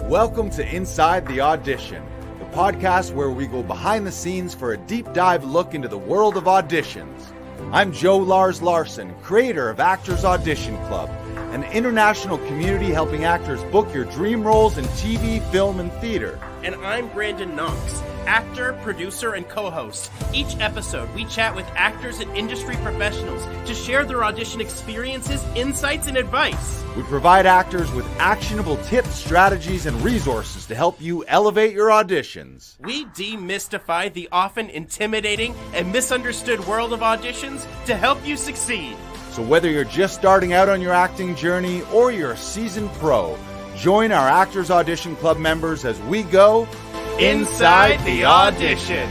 Welcome to Inside the Audition, the podcast where we go behind the scenes for a deep dive look into the world of auditions. I'm Joe Lars Larson, creator of Actors Audition Club, an international community helping actors book your dream roles in TV, film, and theater. And I'm Brandon Knox, actor, producer, and co-host. Each episode, we chat with actors and industry professionals to share their audition experiences, insights, and advice. We provide actors with actionable tips, strategies, and resources to help you elevate your auditions. We demystify the often intimidating and misunderstood world of auditions to help you succeed. So whether you're just starting out on your acting journey or you're a seasoned pro, join our Actors Audition Club members as we go Inside the Audition.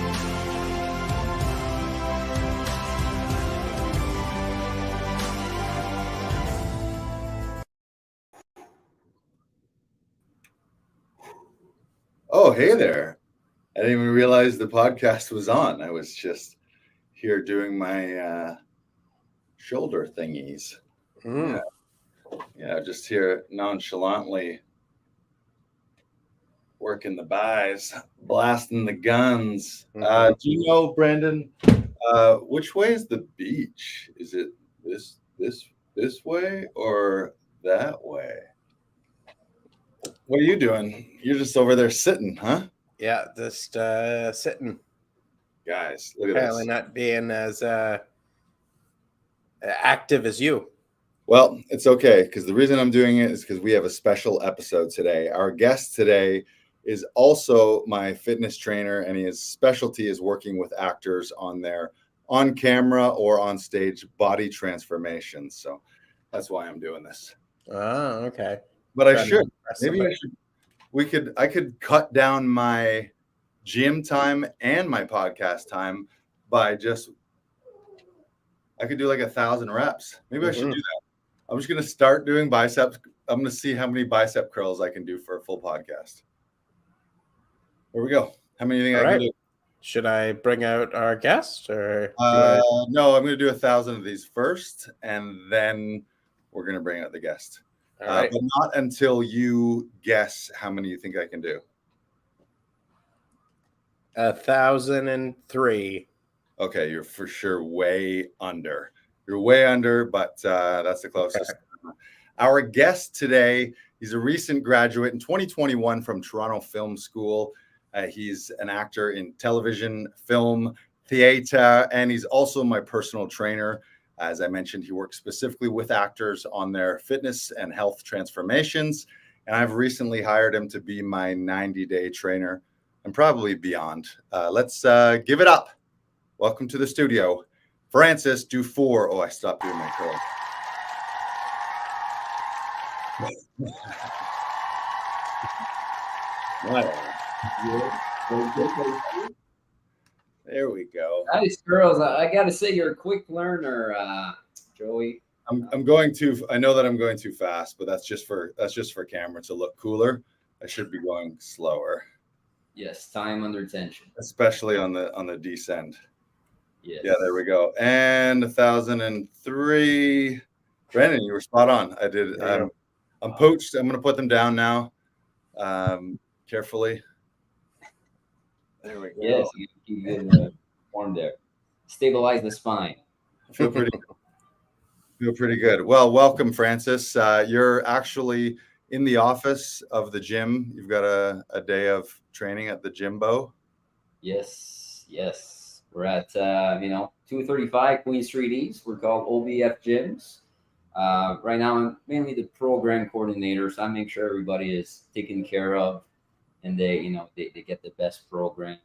Oh, hey there. I didn't even realize the podcast was on. I was just here doing my shoulder thingies. Yeah, just here nonchalantly working the buys, blasting the guns. Do you know, Brandon, which way is the beach? Is it this way or that way? What are you doing? You're just over there sitting, huh? Yeah, just sitting. Guys, look at Apparently this. not being as active as you. Well, it's okay, because the reason I'm doing it is because we have a special episode today. Our guest today is also my fitness trainer, and his specialty is working with actors on their on-camera or on-stage body transformations. So that's why I'm doing this. Oh, okay. But I should. Maybe I should. I could cut down my gym time and my podcast time by I could do like 1,000 reps. Maybe I should do that. I'm just going to start doing biceps. I'm going to see how many bicep curls I can do for a full podcast. Here we go. How many do you think I can do? Should I bring out our guest or? No, I'm going to do 1,000 of these first, and then we're going to bring out the guest. All right. But not until you guess how many you think I can do. 1,003. Okay, you're for sure way under. You're way under, but that's the closest. Our guest today, he's a recent graduate in 2021 from Toronto Film School. He's an actor in television, film, theater, and he's also my personal trainer. As I mentioned, he works specifically with actors on their fitness and health transformations. And I've recently hired him to be my 90-day trainer and probably beyond. Let's give it up. Welcome to the studio, Francis Defour. Oh, I stopped doing my curl. There we go. Nice girls. I gotta say, you're a quick learner, Joey. I'm going too. I know that I'm going too fast, but that's just for camera to look cooler. I should be going slower. Yes, time under tension, especially on the descent. Yes. Yeah, there we go. And 1,003. Brandon, you were spot on. I did. Yeah. I'm poached. I'm going to put them down now. Carefully. There we go. Yes, you keep getting warm there. Stabilize the spine. Feel pretty good. Well, welcome, Francis. You're actually in the office of the gym. You've got a day of training at the Gymbo. Yes. We're at 235 Queen Street East. We're called OBF Gyms. Right now, I'm mainly the program coordinator, so I make sure everybody is taken care of, and they get the best program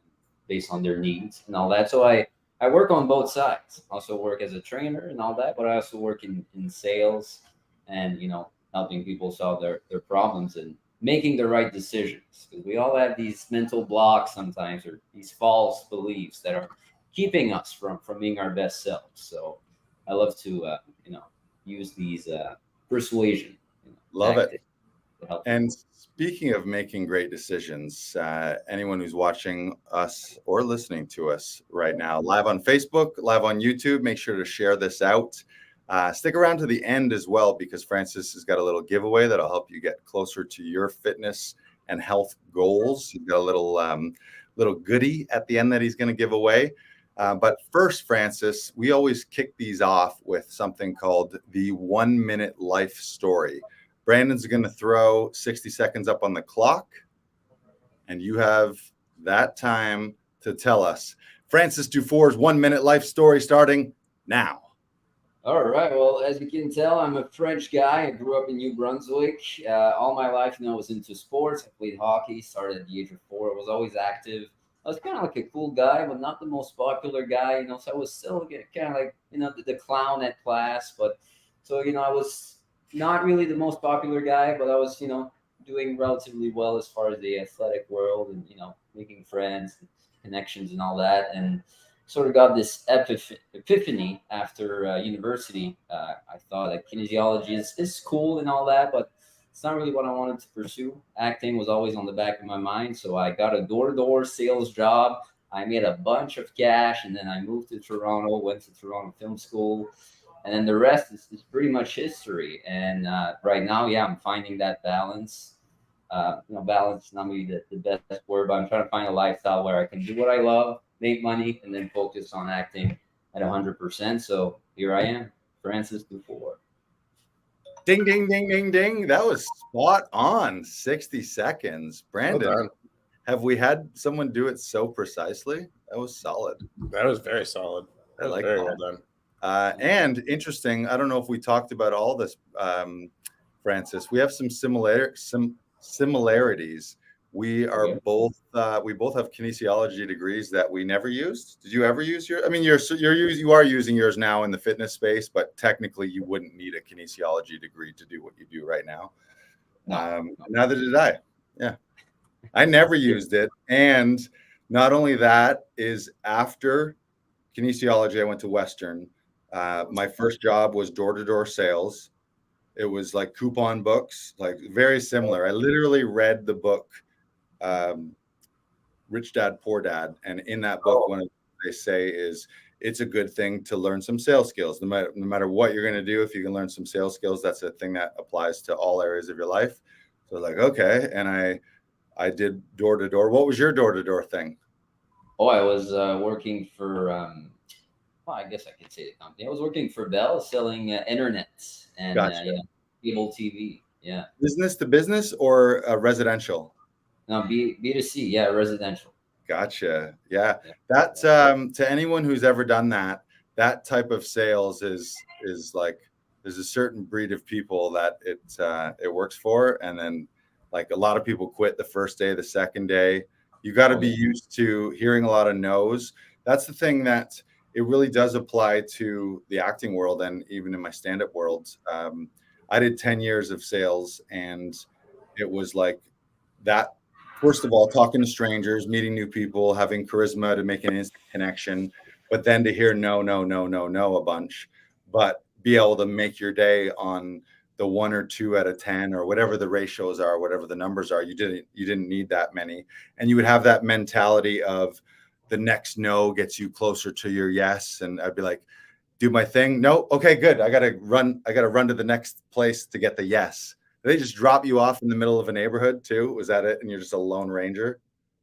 based on their needs and all that. So I work on both sides. Also work as a trainer and all that, but I also work in sales and helping people solve their problems and making the right decisions, because we all have these mental blocks sometimes, or these false beliefs that are keeping us from being our best selves. So I love to use these persuasion. Love it. And speaking of making great decisions, anyone who's watching us or listening to us right now, live on Facebook, live on YouTube, make sure to share this out. Stick around to the end as well, because Francis has got a little giveaway that'll help you get closer to your fitness and health goals. He's got a little goodie at the end that he's going to give away. But first, Francis, we always kick these off with something called the 1 minute life story. Brandon's going to throw 60 seconds up on the clock, and you have that time to tell us Francis Defour's 1 minute life story starting now. All right. Well, as you can tell, I'm a French guy. I grew up in New Brunswick. All my life, I was into sports. I played hockey, started at the age of 4. I was always active. I was kind of like a cool guy, but not the most popular guy, so I was still kind of like, the clown at class. But so, I was not really the most popular guy, but I was, doing relatively well as far as the athletic world and, making friends, connections and all that. And sort of got this epiphany after university. I thought that kinesiology is cool and all that, but it's not really what I wanted to pursue. Acting was always on the back of my mind. So I got a door-to-door sales job. I made a bunch of cash, and then I moved to Toronto, went to Toronto Film School. And then the rest is pretty much history. And right now, I'm finding that balance. Balance is not really the best word, but I'm trying to find a lifestyle where I can do what I love, make money, and then focus on acting at 100%. So here I am, Francis Defour. Ding, ding, ding, ding, ding. That was spot on. 60 seconds. Brandon, Well done. have we had someone do it so precisely? That was solid. That was very solid. I like very that. well done. And interesting, I don't know if we talked about all this, Francis. We have some similarities. We are both we both have kinesiology degrees that we never used. Did you ever use your? I mean, you are using yours now in the fitness space, but technically you wouldn't need a kinesiology degree to do what you do right now. Neither did I. Yeah, I never used it, and not only that is after kinesiology, I went to Western. My first job was door-to-door sales. It was like coupon books, like very similar. I literally read the book Rich Dad, Poor Dad. And in that book, one of the things they say is it's a good thing to learn some sales skills. No matter what you're going to do, if you can learn some sales skills, that's a thing that applies to all areas of your life. So like, okay. And I did door to door. What was your door to door thing? Oh, I was working for, I guess I could say the company. I was working for Bell selling internet and Gotcha. cable TV. Yeah. Business to business or residential? No, B2C. Yeah, residential. Gotcha. Yeah. That's to anyone who's ever done that type of sales is like there's a certain breed of people that it works for. And then like a lot of people quit the first day, the second day. You got to be used to hearing a lot of no's. That's the thing that it really does apply to the acting world and even in my stand-up world. I did 10 years of sales, and it was like that. First of all, talking to strangers, meeting new people, having charisma to make an instant connection, but then to hear no a bunch, but be able to make your day on the 1 or 2 out of 10 or whatever the ratios are, whatever the numbers are. You didn't need that many, and you would have that mentality of the next no gets you closer to your yes. And I'd be like, do my thing. No. Okay, good. I got to run to the next place to get the yes. They just drop you off in the middle of a neighborhood too. Was that it? And you're just a lone ranger?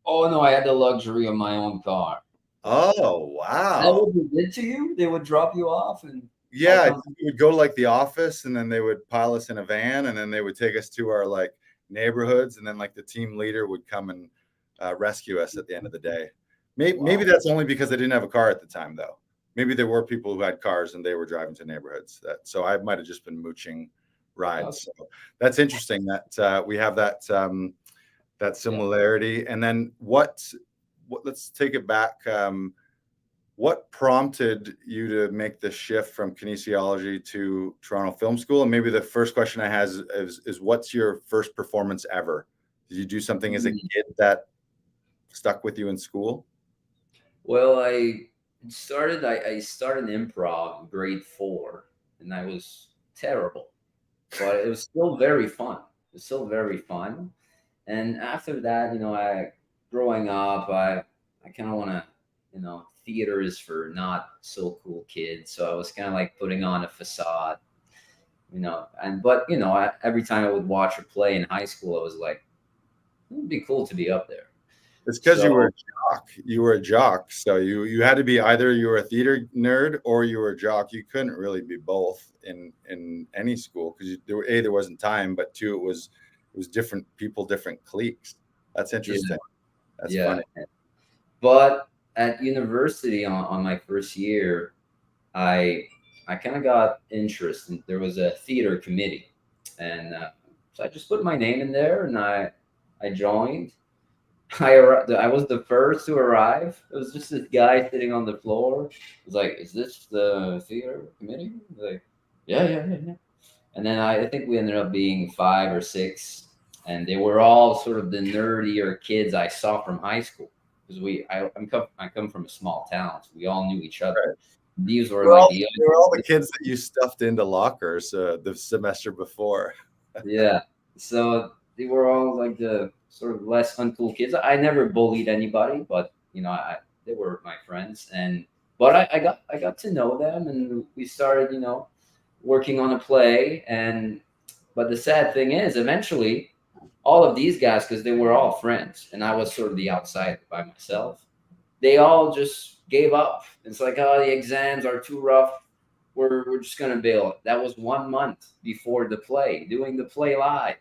Oh no, I had the luxury of my own car. Oh, wow. That what they did to you? They would drop you off and yeah, we would go to like the office, and then they would pile us in a van, and then they would take us to our like neighborhoods, and then like the team leader would come and rescue us at the end of the day. Maybe that's only because I didn't have a car at the time, though. Maybe there were people who had cars and they were driving to neighborhoods. So I might have just been mooching rides. So that's interesting that we have that similarity. And then what? Let's take it back. What prompted you to make the shift from kinesiology to Toronto Film School? And maybe the first question I have is what's your first performance ever? Did you do something as a kid that stuck with you in school? Well, I started improv in grade 4, and I was terrible, but it was still very fun. And after that, growing up, I kind of want to, theater is for not so cool kids. So I was kind of like putting on a facade, but every time I would watch a play in high school, I was like, It'd be cool to be up there. It's because So- you were a jock. You were a jock, so you had to be either you were a theater nerd or you were a jock. You couldn't really be both in any school because there wasn't time, but two, it was different people, different cliques. That's interesting. That's funny. But at university on my first year, I kind of got interested. There was a theater committee, and so I just put my name in there, and I joined. I was the first to arrive. It was just this guy sitting on the floor. It was like, "Is this the theater committee?" I was like, yeah. And then I think we ended up being 5 or 6, and they were all sort of the nerdier kids I saw from high school because I come from a small town, so we all knew each other. Right. These were They were like all the kids that you stuffed into lockers the semester before. yeah. So they were all like the sort of less uncool kids. I never bullied anybody, but they were my friends, but I got to know them, and we started working on a play. But the sad thing is, eventually, all of these guys, because they were all friends, and I was sort of the outsider by myself, they all just gave up. It's like, oh, the exams are too rough. We're just gonna bail. That was 1 month before the play, doing the play live.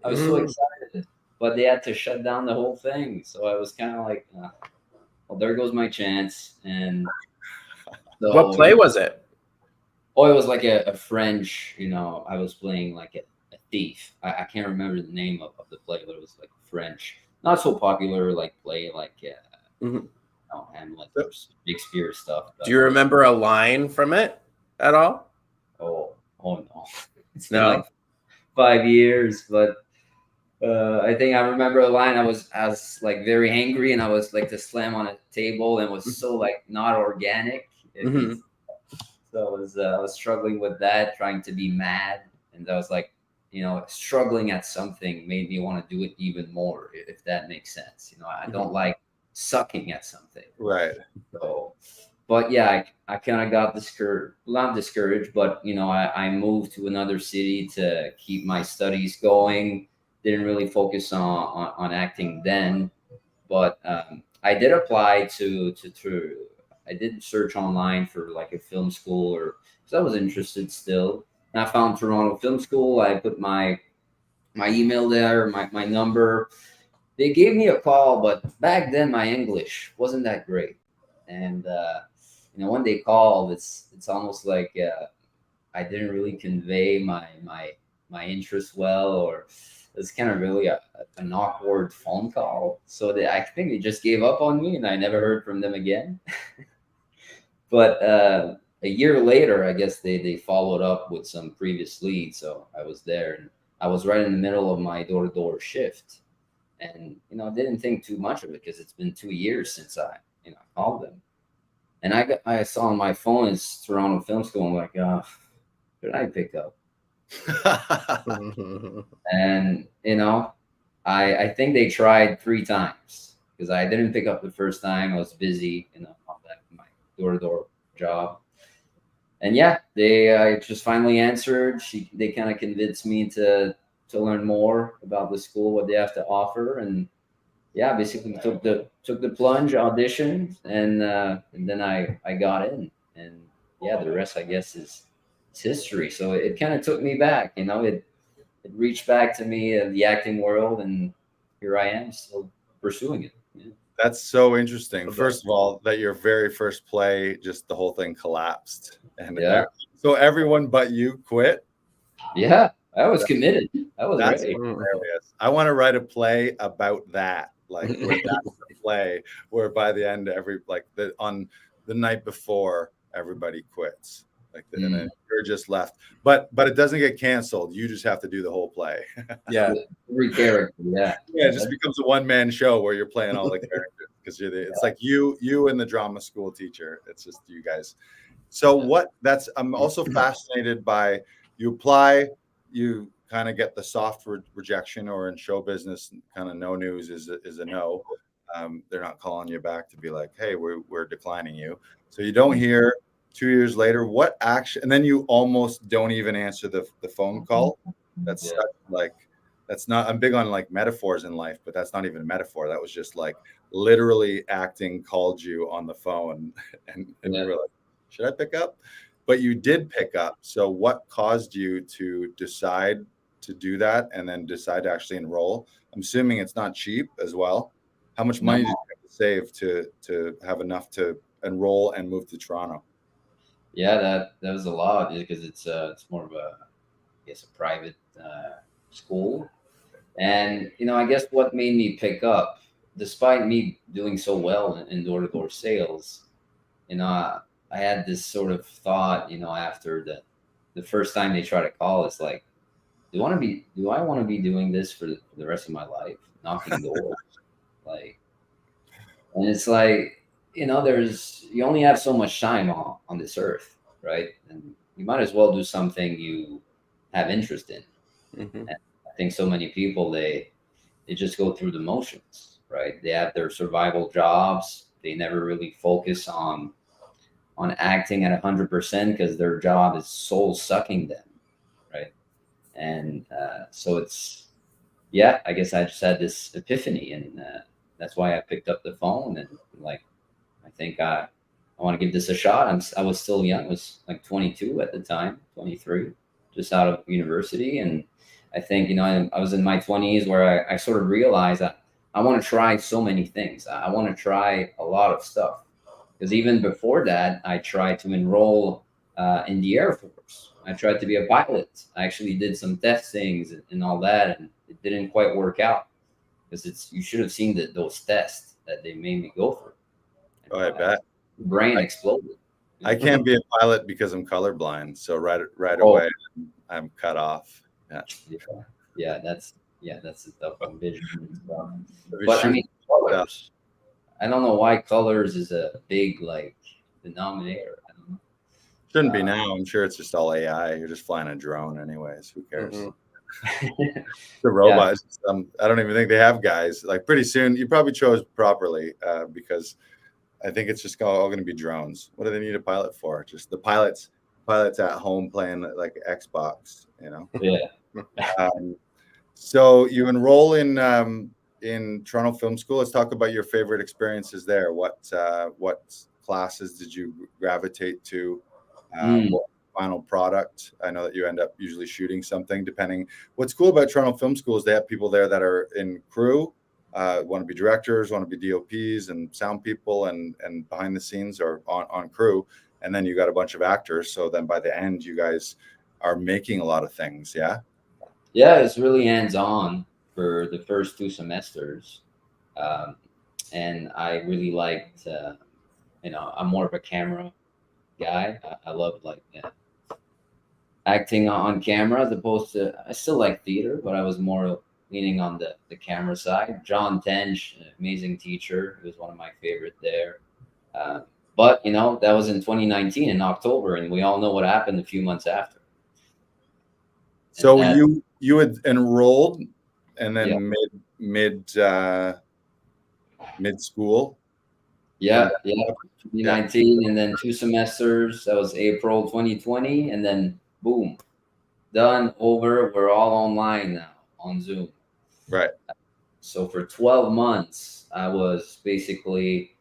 I was so excited, but they had to shut down the whole thing. So I was kind of like, well, there goes my chance. And so, What play was it? Oh, it was like a French, I was playing like a thief. I can't remember the name of the play, but it was like French, not so popular like play like Hamlet or Shakespeare stuff. But, Do you remember a line from it at all? Oh no. It's been like 5 years, but I think I remember a line. I was like very angry, and I was like to slam on a table, and was so like not organic. So I was struggling with that, trying to be mad, and I was like, struggling at something made me want to do it even more, if that makes sense. I don't like sucking at something. Right. So, but yeah, I kind of got discouraged, not discouraged, but I moved to another city to keep my studies going. Didn't really focus on acting then, but I did apply to I did search online for like a film school, or because I was interested still. And I found Toronto Film School. I put my email there, my number. They gave me a call, but back then my English wasn't that great. And when they called, it's almost like I didn't really convey my interest well, or it's kind of really an awkward phone call. So I think they just gave up on me, and I never heard from them again. But a year later, I guess they followed up with some previous leads. So I was there, and I was right in the middle of my door-to-door shift. And, didn't think too much of it because it's been 2 years since I called them. And I saw on my phone it's Toronto Film School. I'm like, should I pick up? And, I think they tried 3 times because I didn't pick up the first time. I was busy, on my door-to-door job. And yeah, I just finally answered. They kind of convinced me to learn more about the school, what they have to offer. And yeah, basically took the plunge, auditioned, and then I got in. And yeah, the rest, I guess, is history. So it kind of took me back, it reached back to me the acting world, and here I am still pursuing it. Yeah. That's so interesting. First of all, that your very first play, just the whole thing collapsed, and so everyone but you quit. Yeah, I was committed. I was ready. Hilarious. I want to write a play about that, like where that's the play, where by the end, on the night before, everybody quits. And then you're just left, but it doesn't get canceled. You just have to do the whole play. Yeah, every character. Yeah, it just becomes a one-man show where you're playing all the characters because it's like you and the drama school teacher. It's just you guys. So I'm also fascinated by, you apply, you kind of get the soft rejection, or in show business, kind of no news is a no. They're not calling you back to be like, hey, we're declining you. So you don't hear. 2 years later, what action? And then you almost don't even answer the phone call. That's such, like, that's not, I'm big on like metaphors in life, but that's not even a metaphor. That was just like literally acting called you on the phone and Yeah. you were like, should I pick up? But you did pick up. So what caused you to decide to do that and then decide to actually enroll? I'm assuming it's not cheap as well. How much money did you have to save to have enough to enroll and move to Toronto? Yeah, that was a lot because it's more of a, I guess, a private school. And I guess what made me pick up, despite me doing so well in door-to-door sales, I had this sort of thought, after the first time they try to call, it's like, do I want to be doing this for the rest of my life, knocking doors? Like, and it's like, you only have so much time on this earth, right? And you might as well do something you have interest in. Mm-hmm. And I think so many people, they just go through the motions, right? They have their survival jobs. They never really focus on acting at 100% because their job is soul sucking them, right? And so it's, yeah, I guess I just had this epiphany, and that's why I picked up the phone and like, I think I want to give this a shot. I was still young. I was like 22 at the time, 23, just out of university. And I think, I was in my 20s where I sort of realized that I want to try so many things. I want to try a lot of stuff. Because even before that, I tried to enroll in the Air Force. I tried to be a pilot. I actually did some testings and all that, and it didn't quite work out. Because you should have seen those tests that they made me go through. Oh, I bet. Brain exploded. I can't be a pilot because I'm colorblind. So right away, I'm cut off. Yeah, that's the tough one, vision and stuff. But I mean, colors. I don't know why colors is a big denominator. I don't know. Shouldn't be now. I'm sure it's just all AI. You're just flying a drone, anyways. Who cares? Mm-hmm. The robots. Yeah. I don't even think they have guys. Like pretty soon, you probably chose properly because I think it's just all going to be drones. What do they need a pilot for? Just the pilots at home playing like Xbox. Yeah. So you enroll in Toronto Film School. Let's talk about your favorite experiences there. What classes did you gravitate to? What final product? I know that you end up usually shooting something depending. What's cool about Toronto Film School is they have people there that are in crew, want to be directors, want to be DOPs and sound people and behind the scenes or on crew. And then you got a bunch of actors. So then by the end, you guys are making a lot of things. Yeah. Yeah, it's really hands-on for the first 2 semesters. And I really liked, I'm more of a camera guy. I love acting on camera as opposed to, I still like theater, but I was more leaning on the camera side. John Tench, an amazing teacher, he was one of my favorite there. But that was in 2019 in October, and we all know what happened a few months after. So you had enrolled and then mid school. Yeah, 2019, and then 2 semesters. That was April 2020, and then boom, done, over. We're all online now on Zoom. Right. So for 12 months, I was basically,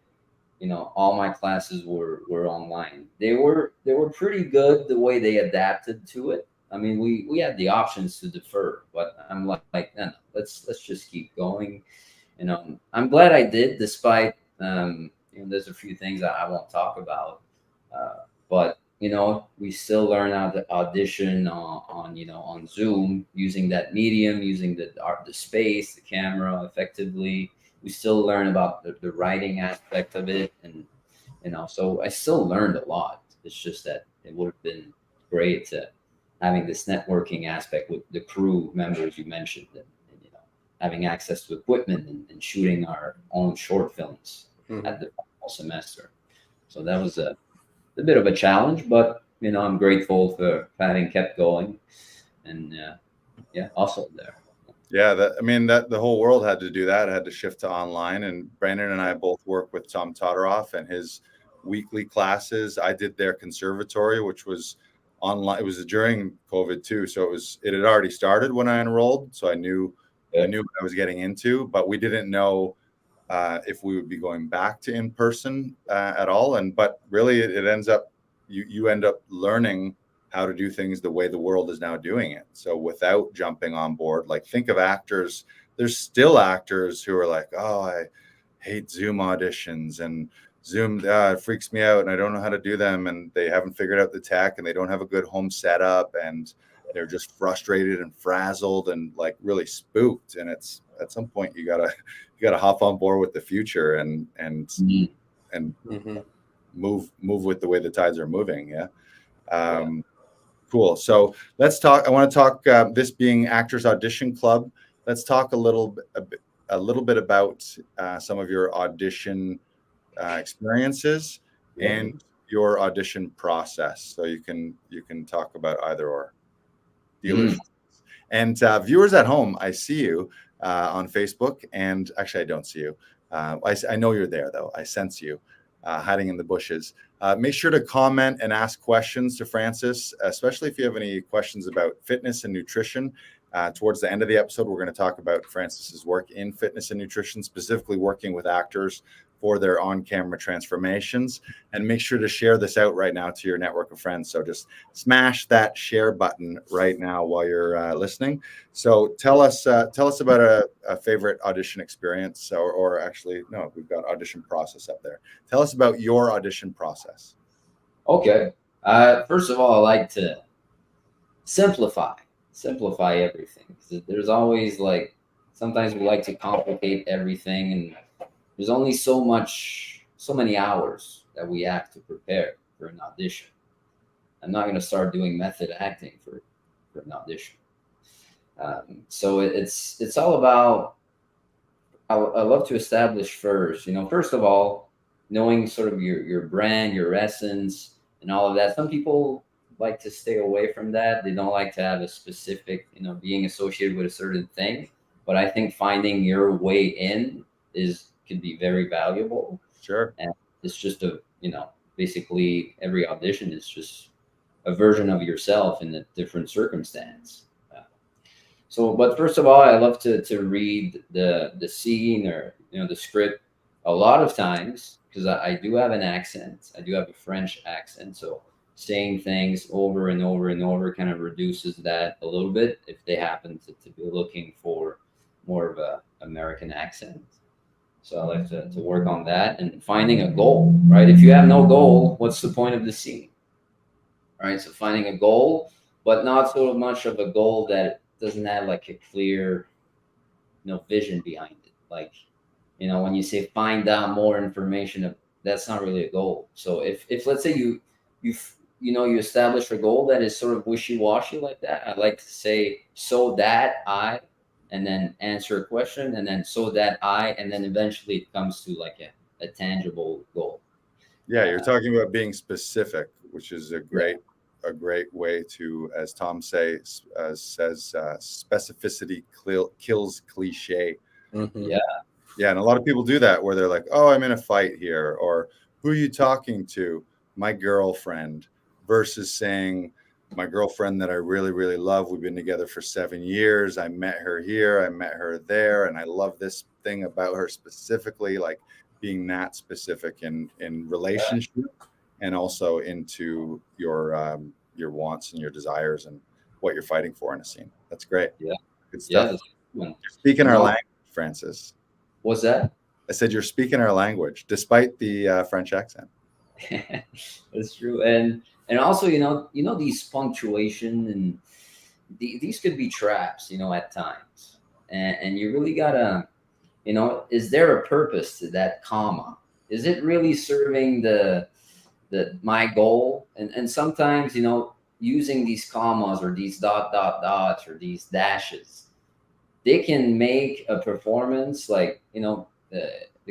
all my classes were online. They were pretty good the way they adapted to it. I mean, we had the options to defer, but I'm like, no, let's just keep going. I'm glad I did, despite there's a few things I won't talk about, but we still learn how to audition on Zoom, using that medium, using the space, the camera effectively. We still learn about the writing aspect of it, and so I still learned a lot. It's just that it would have been great to having this networking aspect with the crew members you mentioned, and having access to equipment and shooting our own short films at the final semester. So that was a bit of a challenge, but I'm grateful for having kept going, and also there. Yeah, that the whole world had to do that. Had to shift to online, and Brandon and I both work with Tom Todoroff and his weekly classes. I did their conservatory, which was online. It was during COVID too, so it had already started when I enrolled, so I knew what I was getting into, but we didn't know if we would be going back to in person at all. But really, it ends up you end up learning how to do things the way the world is now doing it. So without jumping on board, like think of actors. There's still actors who are like, oh, I hate Zoom auditions and Zoom it freaks me out and I don't know how to do them, and they haven't figured out the tech and they don't have a good home setup and they're just frustrated and frazzled and like really spooked. And it's at some point you gotta hop on board with the future and move with the way the tides are moving. Cool. So let's talk. I want to talk. This being Actors Audition Club, let's talk a little bit about some of your audition experiences and your audition process. So you can talk about either or. Dealers and viewers at home. I see you on Facebook, and actually, I don't see you. I know you're there though. I sense you hiding in the bushes. Make sure to comment and ask questions to Francis, especially if you have any questions about fitness and nutrition. Towards the end of the episode, we're going to talk about Francis's work in fitness and nutrition, specifically working with actors for their on-camera transformations. And make sure to share this out right now to your network of friends. So just smash that share button right now while you're listening. So tell us about a favorite audition experience, or actually, no, we've got audition process up there. Tell us about your audition process. Okay. First of all, I like to simplify everything. There's always sometimes we like to complicate everything, and there's only so many hours that we have to prepare for an audition. I'm not going to start doing method acting for an audition. So it's all about, I love to establish first of all, knowing sort of your brand, your essence, and all of that. Some people like to stay away from that. They don't like to have a specific, being associated with a certain thing. But I think finding your way in could be very valuable. Sure. And it's just basically every audition is just a version of yourself in a different circumstance. But first of all, I love to read the scene or, the script a lot of times, because I do have an accent. I do have a French accent. So saying things over and over and over kind of reduces that a little bit if they happen to be looking for more of a American accent. So I like to work on that and finding a goal, right? If you have no goal, what's the point of the scene? Right? So finding a goal, but not so much of a goal that doesn't have a clear, vision behind it. When you say find out more information, that's not really a goal. So if let's say you establish a goal that is sort of wishy-washy like that, I'd like to say, so that I, and then answer a question, and then so that I, and then eventually it comes to a tangible goal. Yeah, you're talking about being specific, which is a great way to, as Tom says, specificity kills cliche. Mm-hmm. Yeah, and a lot of people do that where they're like, oh, I'm in a fight here, or who are you talking to? My girlfriend, versus saying, my girlfriend that I really, really love. We've been together for 7 years. I met her here. I met her there. And I love this thing about her specifically, being that specific in relationship and also into your wants and your desires and what you're fighting for in a scene. That's great. Yeah. Good stuff. Yeah, you're speaking our language, Francis. What's that? I said, you're speaking our language despite the French accent. That's true. And also, these punctuation and these could be traps, at times. And you really gotta, is there a purpose to that comma? Is it really serving my goal? And sometimes, using these commas or these dots or these dashes, they can make a performance the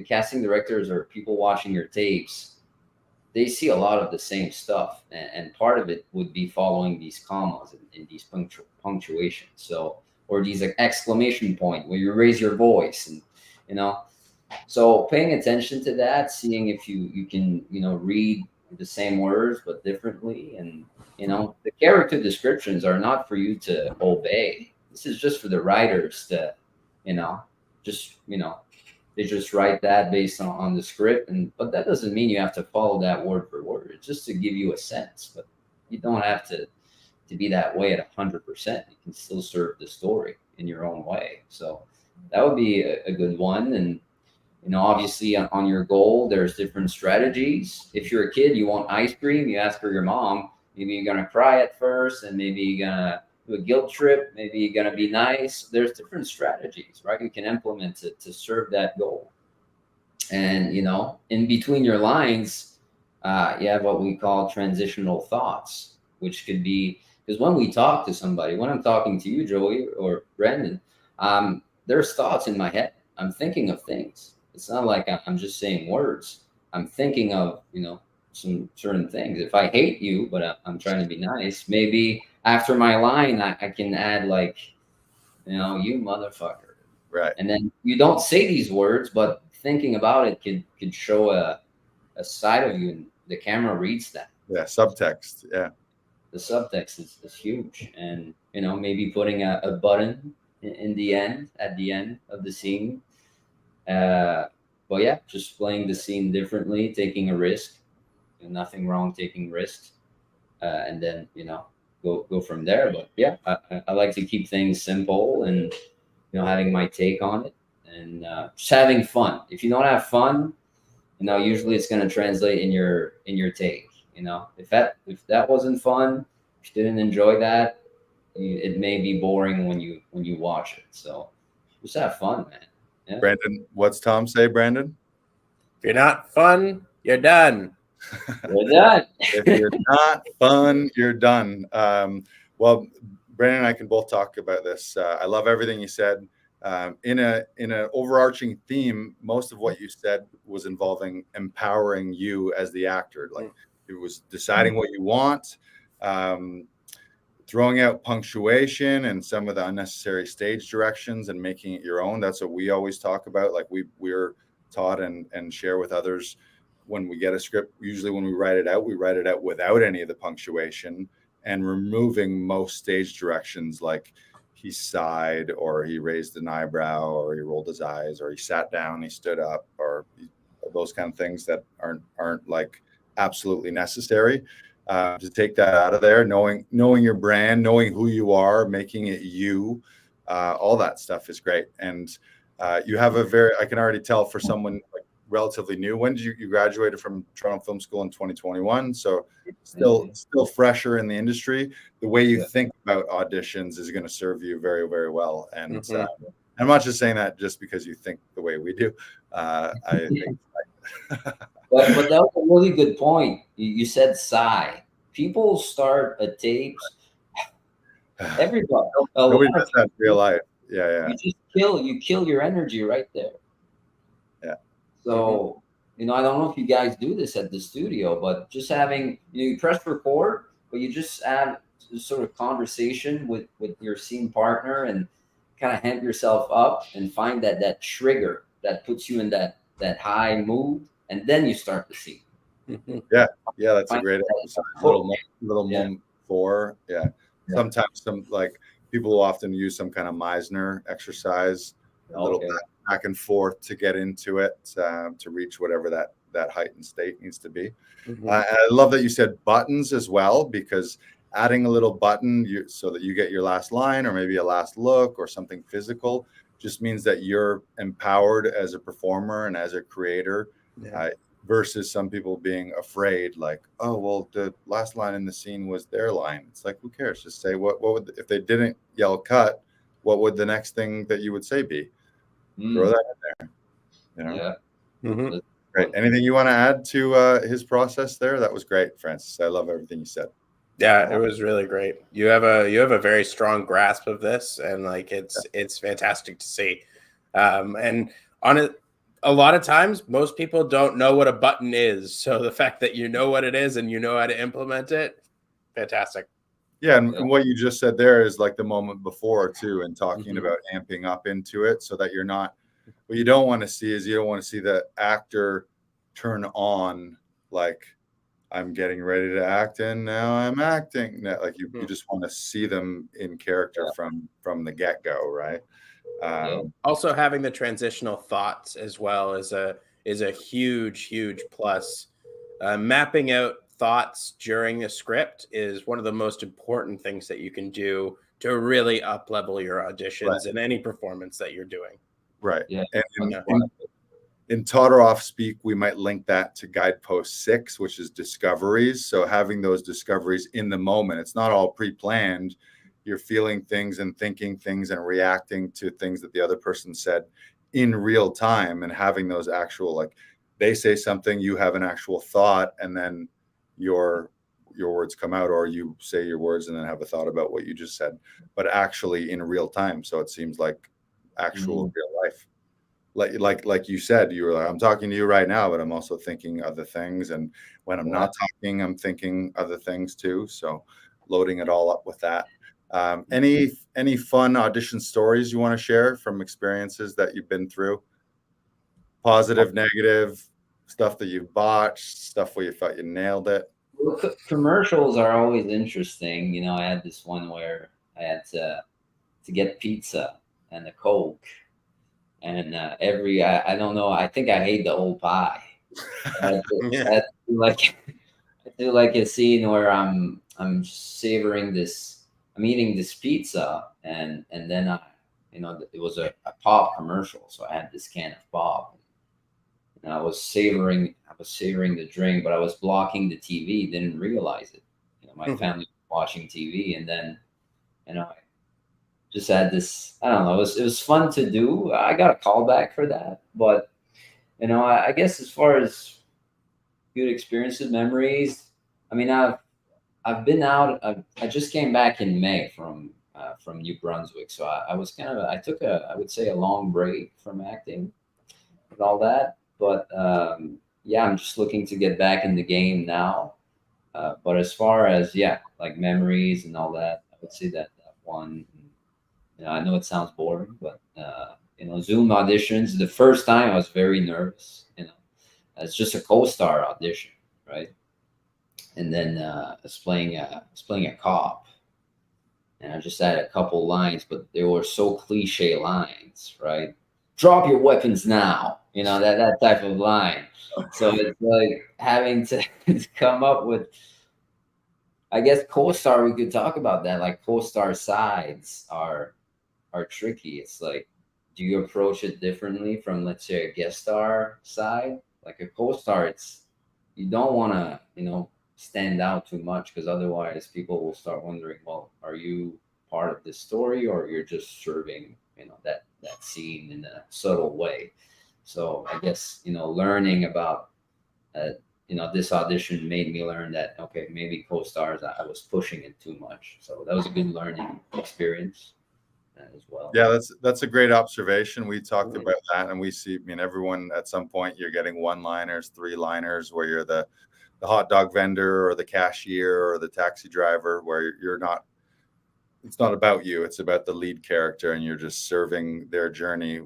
casting directors or people watching your tapes, they see a lot of the same stuff, and part of it would be following these commas and these punctuations. So, or these exclamation point where you raise your voice, and so paying attention to that, seeing if you can read the same words but differently. And the character descriptions are not for you to obey. This is just for the writers to, they just write that based on the script. But that doesn't mean you have to follow that word for word. It's just to give you a sense. But you don't have to be that way at 100%. You can still serve the story in your own way. So that would be a good one. And obviously on your goal, there's different strategies. If you're a kid, you want ice cream, you ask for your mom. Maybe you're gonna cry at first, and maybe you're gonna do a guilt trip. Maybe you're gonna be nice. There's different strategies, right? You can implement it to serve that goal. And in between your lines, you have what we call transitional thoughts, which could be, because when we talk to somebody, when I'm talking to you, Joey or Brendan, there's thoughts in my head. I'm thinking of things. It's not like I'm just saying words. I'm thinking of, some certain things. If I hate you, but I'm trying to be nice, maybe after my line, I can add like, you motherfucker. Right. And then you don't say these words, but thinking about it could show a side of you, and the camera reads that. Yeah, subtext. Yeah. The subtext is huge. And, maybe putting a button at the end of the scene. But yeah, just playing the scene differently, taking a risk. Nothing wrong taking risks, and then go from there. But yeah, I like to keep things simple and having my take on it, and just having fun. If you don't have fun, usually it's going to translate in your take. If that wasn't fun, if you didn't enjoy that, it may be boring when you watch it. So just have fun, man. Yeah. Brandon, what's Tom say, Brandon? If you're not fun, you're done. We're done. If you're not fun, you're done. Well, Brandon and I can both talk about this. I love everything you said. In an overarching theme, most of what you said was involving empowering you as the actor. Like it was deciding what you want, throwing out punctuation and some of the unnecessary stage directions and making it your own. That's what we always talk about. Like we're taught and share with others. When we get a script, usually when we write it out without any of the punctuation and removing most stage directions, like he sighed or he raised an eyebrow or he rolled his eyes or he sat down, he stood up, or those kind of things that aren't like absolutely necessary. To take that out of there, knowing your brand, knowing who you are, making it you, all that stuff is great. And you have I can already tell for someone like relatively new. When did you graduated from Toronto Film School in 2021? So still fresher in the industry. The way you think about auditions is going to serve you very, very well. And I'm not just saying that just because you think the way we do. I think. But that was a really good point. You said sigh. People start a tape. Everybody. Nobody does that in real life. Yeah. You kill your energy right there. Yeah. So, I don't know if you guys do this at the studio, but just having, you press record, but you just add sort of conversation with your scene partner and kind of amp yourself up and find that trigger that puts you in that high mood, and then you start the scene. Yeah, that's a great episode. Little moment for Sometimes some like people will often use some kind of Meisner exercise, a little back and forth to get into it, to reach whatever that heightened state needs to be. I love that you said buttons as well, because adding a little button so that you get your last line or maybe a last look or something physical just means that you're empowered as a performer and as a creator, versus some people being afraid, like, oh, well, the last line in the scene was their line. It's like, who cares? Just say what would, if they didn't yell cut, what would the next thing that you would say be? Throw that in there. Yeah. Great. Anything you want to add to his process there? That was great, Francis. I love everything you said. Yeah, it was really great. You have a very strong grasp of this, and like it's fantastic to see. And on it, a lot of times, most people don't know what a button is. So the fact that you know what it is and you know how to implement it, fantastic. Yeah, and what you just said there is like the moment before too, and talking about amping up into it so that you're not. What you don't want to see is you don't want to see the actor turn on like I'm getting ready to act and now I'm acting. Like you just want to see them in character from the get-go, right? Also having the transitional thoughts as well is a huge plus. Mapping out thoughts during a script is one of the most important things that you can do to really up level your auditions and any performance that you're doing. Right. Yeah. And in Todorov speak, we might link that to guidepost 6, which is discoveries. So having those discoveries in the moment, it's not all pre-planned. You're feeling things and thinking things and reacting to things that the other person said in real time, and having those actual, like, they say something, you have an actual thought, and then your words come out, or you say your words and then have a thought about what you just said, but actually in real time. So it seems like actual real life. Like you said, you were like, I'm talking to you right now, but I'm also thinking other things. And when I'm not talking, I'm thinking other things too. So loading it all up with that. Any fun audition stories you want to share from experiences that you've been through? Positive, negative, stuff that you've botched, stuff where you thought you nailed it. Well, commercials are always interesting. You know, I had this one where I had to get pizza and a Coke. And I don't know, I think I hate the old pie. I do like a scene where I'm savoring this, I'm eating this pizza, and then it was a pop commercial, so I had this can of pop, and I was savoring the drink, but I was blocking the TV, didn't realize it. My family was watching TV, and then I just had this, I don't know, it was fun to do. I got a call back for that, but I guess as far as good experiences, memories, I mean, I've been out. I just came back in May from New Brunswick, so I was I took I would say a long break from acting and all that, but I'm just looking to get back in the game now. But as far as like memories and all that, I would say that one. I know it sounds boring, but Zoom auditions. The first time I was very nervous. It's just a co-star audition, right? And then I was playing a cop, and I just had a couple lines, but they were so cliche lines, right? Drop your weapons now, that type of line. So it's like having to come up with. I guess co-star, we could talk about that. Like co-star sides are tricky. It's like, do you approach it differently from, let's say, a guest star side? Like a co-star, you don't want to stand out too much, because otherwise people will start wondering, well, are you part of this story, or you're just serving that scene in a subtle way? So I guess learning about this audition made me learn that, okay, maybe co-stars, I was pushing it too much. So that was a good learning experience as well. Yeah, that's a great observation. We talked about that, and we see, everyone at some point, you're getting one-liners, three-liners, where you're the hot dog vendor or the cashier or the taxi driver, where you're not, it's not about you, it's about the lead character, and you're just serving their journey,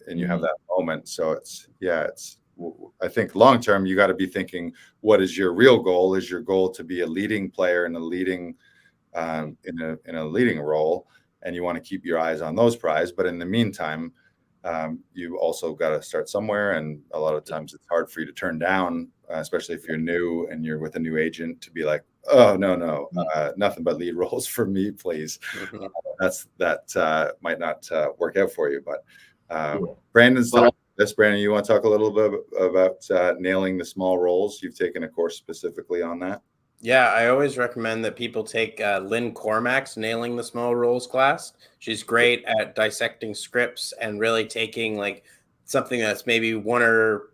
and you have that moment. So I think long term, you got to be thinking, what is your real goal? Is your goal to be a leading player in a leading in a leading role, and you want to keep your eyes on those prizes? But in the meantime, you also got to start somewhere, and a lot of times it's hard for you to turn down, especially if you're new and you're with a new agent, to be like, oh no, nothing but lead roles for me, please. That might not work out for you. But Brandon's talking. Brandon, you want to talk a little bit about nailing the small roles? You've taken a course specifically on that. Yeah, I always recommend that people take Lynn Cormack's Nailing the Small Roles class. She's great at dissecting scripts and really taking like something that's maybe one or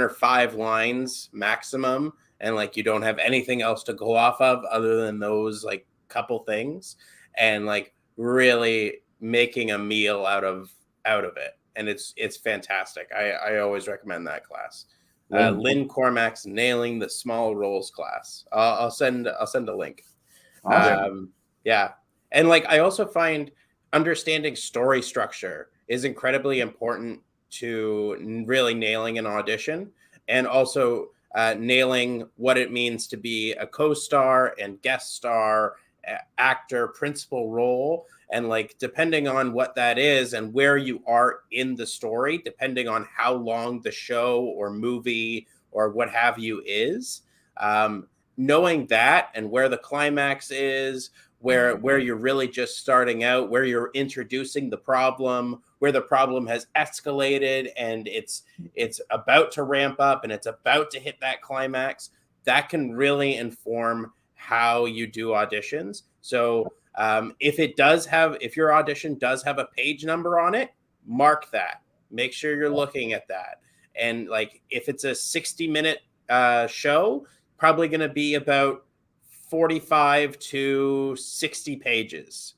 5 lines maximum, and like you don't have anything else to go off of other than those like couple things, and like really making a meal out of it. And it's fantastic. I always recommend that class. Lynn Cormack's Nailing the Small Roles class. I'll send a link. Awesome. And like I also find understanding story structure is incredibly important to really nailing an audition, and also nailing what it means to be a co-star and guest star, actor, principal role. And like, depending on what that is and where you are in the story, depending on how long the show or movie or what have you is, knowing that and where the climax is, where you're really just starting out, where you're introducing the problem, where the problem has escalated and it's about to ramp up and it's about to hit that climax, that can really inform how you do auditions. So if your audition does have a page number on it, mark that. Make sure you're looking at that. And like, if it's a 60-minute show, probably going to be about 45 to 60 pages.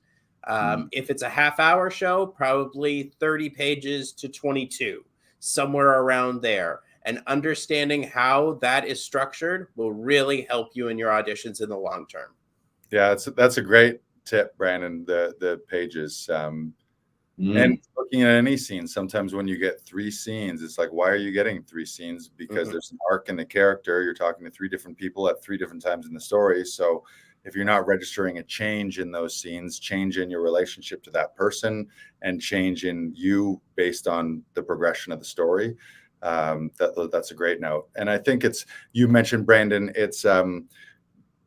If it's a half-hour show, probably 30 pages to 22, somewhere around there. And understanding how that is structured will really help you in your auditions in the long term. Yeah, that's a great tip, Brandon. The pages. And looking at any scene, sometimes when you get 3 scenes, it's like, why are you getting 3 scenes? Because there's an arc in the character. You're talking to 3 different people at 3 different times in the story. So if you're not registering a change in those scenes, change in your relationship to that person, and change in you based on the progression of the story, that's a great note. And I think you mentioned, Brandon, it's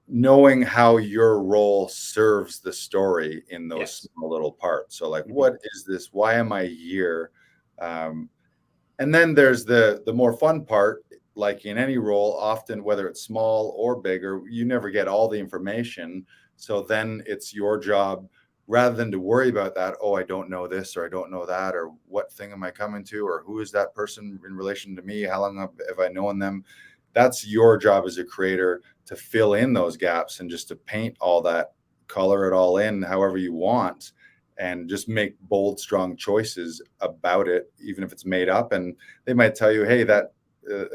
knowing how your role serves the story in those small little parts. So like, what is this? Why am I here? And then there's the more fun part, like in any role, often, whether it's small or bigger, you never get all the information. So then it's your job, rather than to worry about that, oh, I don't know this, or I don't know that, or what thing am I coming to, or who is that person in relation to me? How long have I known them? That's your job as a creator, to fill in those gaps and just to paint all that, color it all in however you want, and just make bold, strong choices about it, even if it's made up. And they might tell you, hey, that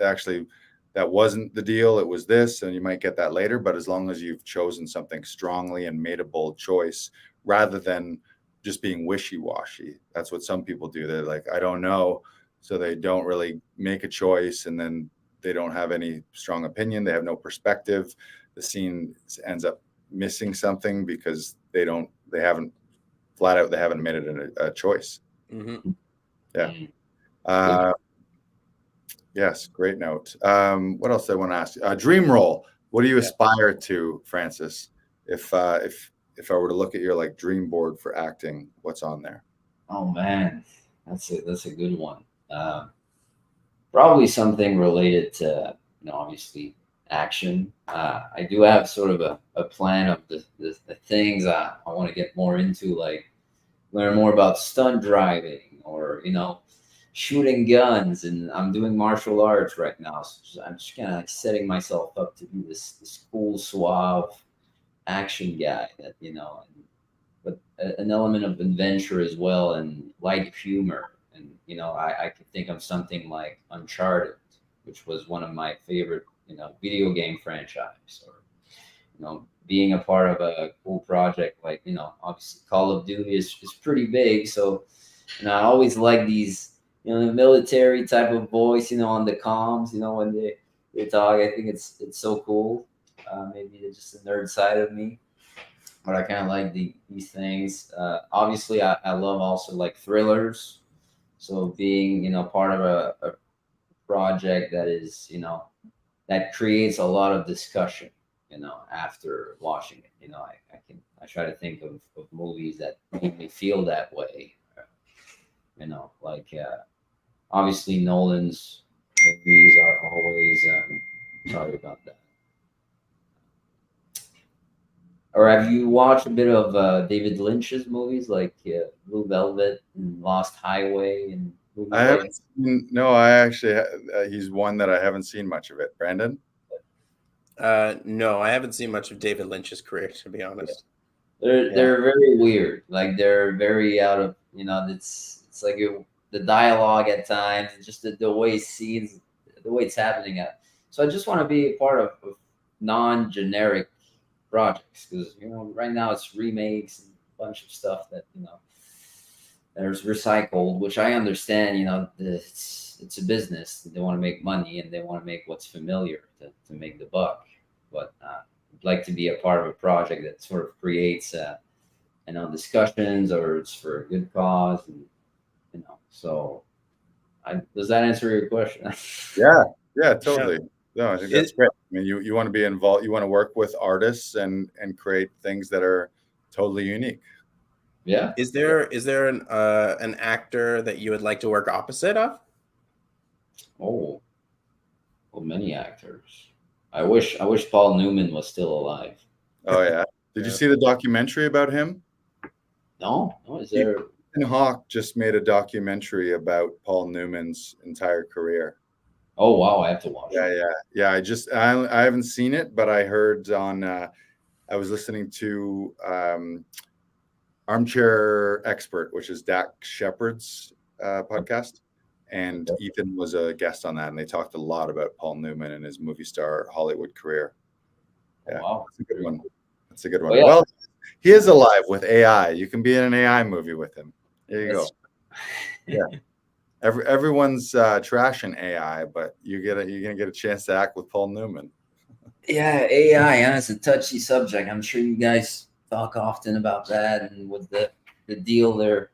actually, that wasn't the deal, it was this, and you might get that later. But as long as you've chosen something strongly and made a bold choice, rather than just being wishy-washy. That's what some people do. They're like, I don't know. So they don't really make a choice, and then they don't have any strong opinion. They have no perspective. The scene ends up missing something because they haven't made it a choice. Yeah. Yes. Great note. What else do I want to ask? Dream role. What do you aspire to, Francis? If I were to look at your like dream board for acting, what's on there? Oh man, that's a good one. Probably something related to, obviously action. I do have sort of a plan of the things I want to get more into, like learn more about stunt driving, or shooting guns. And I'm doing martial arts right now, so I'm just kind of like setting myself up to be this cool, suave action guy that but an element of adventure as well, and light humor. And I could think of something like Uncharted, which was one of my favorite video game franchise, or being a part of a cool project like obviously Call of Duty is pretty big. So I always like these military type of voice on the comms, when they talk. I think it's so cool. Maybe it's just the nerd side of me, but I kind of like these things. Obviously I love also like thrillers. So being, part of a project that is, that creates a lot of discussion, after watching it. I try to think of movies that make me feel that way. Like obviously Nolan's movies are always, sorry about that. Or have you watched a bit of David Lynch's movies, like Blue Velvet and Lost Highway? And I haven't seen, no, I actually, he's one that I haven't seen much of it. Brandon? No, I haven't seen much of David Lynch's career, to be honest. They're very weird. Like they're very out of, it's like the dialogue at times, and just the way scenes, the way it's happening. So I just want to be a part of non-generic projects, because right now it's remakes and a bunch of stuff that there's recycled, which I understand. It's it's a business. They want to make money and they want to make what's familiar to make the buck. But I'd like to be a part of a project that sort of creates, discussions, or it's for a good cause, and So, does that answer your question? Yeah, totally. No, I think that's great. I mean, you want to be involved. You want to work with artists and create things that are totally unique. Yeah. Is there an actor that you would like to work opposite of? Oh, well, many actors. I wish Paul Newman was still alive. Oh yeah. Did you see the documentary about him? No, is there? Ethan Hawke just made a documentary about Paul Newman's entire career. Oh wow, I have to watch it. Yeah. I haven't seen it, but I heard on. I was listening to Armchair Expert, which is Dak Shepard's podcast, and Ethan was a guest on that, and they talked a lot about Paul Newman and his movie star Hollywood career. Yeah, wow, that's a good one. That's a good one. Oh, yeah. Well, he is alive with AI. You can be in an AI movie with him. There you go. Yeah. Everyone's trashing AI, but you're gonna get a chance to act with Paul Newman. Yeah, AI, it's a touchy subject. I'm sure you guys talk often about that, and with the deal they're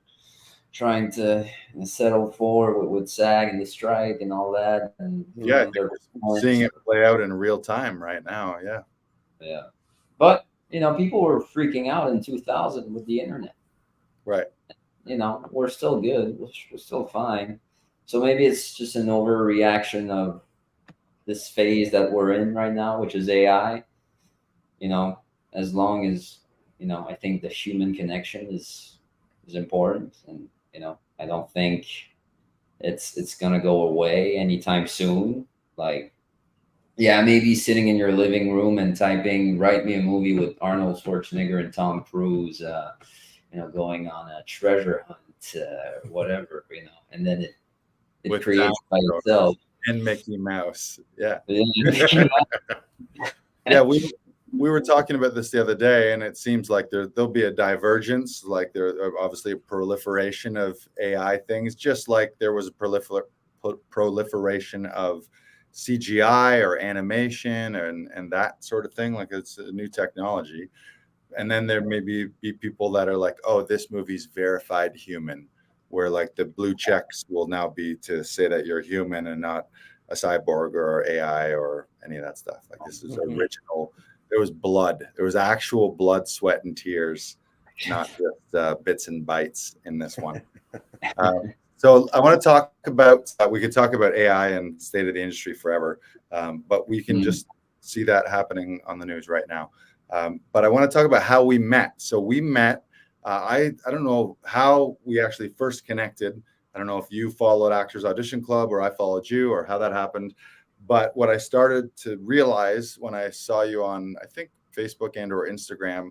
trying to settle for with SAG and the strike and all that. And yeah, we're seeing it play out in real time right now. Yeah. But people were freaking out in 2000 with the internet. Right. We're still good. We're still fine. So maybe it's just an overreaction of this phase that we're in right now, which is AI. As long as, I think the human connection is important. And, I don't think it's going to go away anytime soon. Like, yeah, maybe sitting in your living room and typing, write me a movie with Arnold Schwarzenegger and Tom Cruise, going on a treasure hunt, whatever, and then it With creates by itself. And Mickey Mouse. Yeah. Yeah, we were talking about this the other day, and it seems like there'll be a divergence, like there obviously a proliferation of AI things, just like there was a proliferation of CGI or animation and that sort of thing. Like it's a new technology. And then there may be people that are like, oh, this movie's verified human, where like the blue checks will now be to say that you're human and not a cyborg or AI or any of that stuff. Like this is original. There was blood. There was actual blood, sweat, and tears, not just bits and bytes in this one. So I want to talk about, we could talk about AI and state of the industry forever, but we can just see that happening on the news right now. But I want to talk about how we met. So we met, I don't know how we actually first connected. I don't know if you followed Actors Audition Club or I followed you or how that happened. But what I started to realize when I saw you on, I think, Facebook and or Instagram,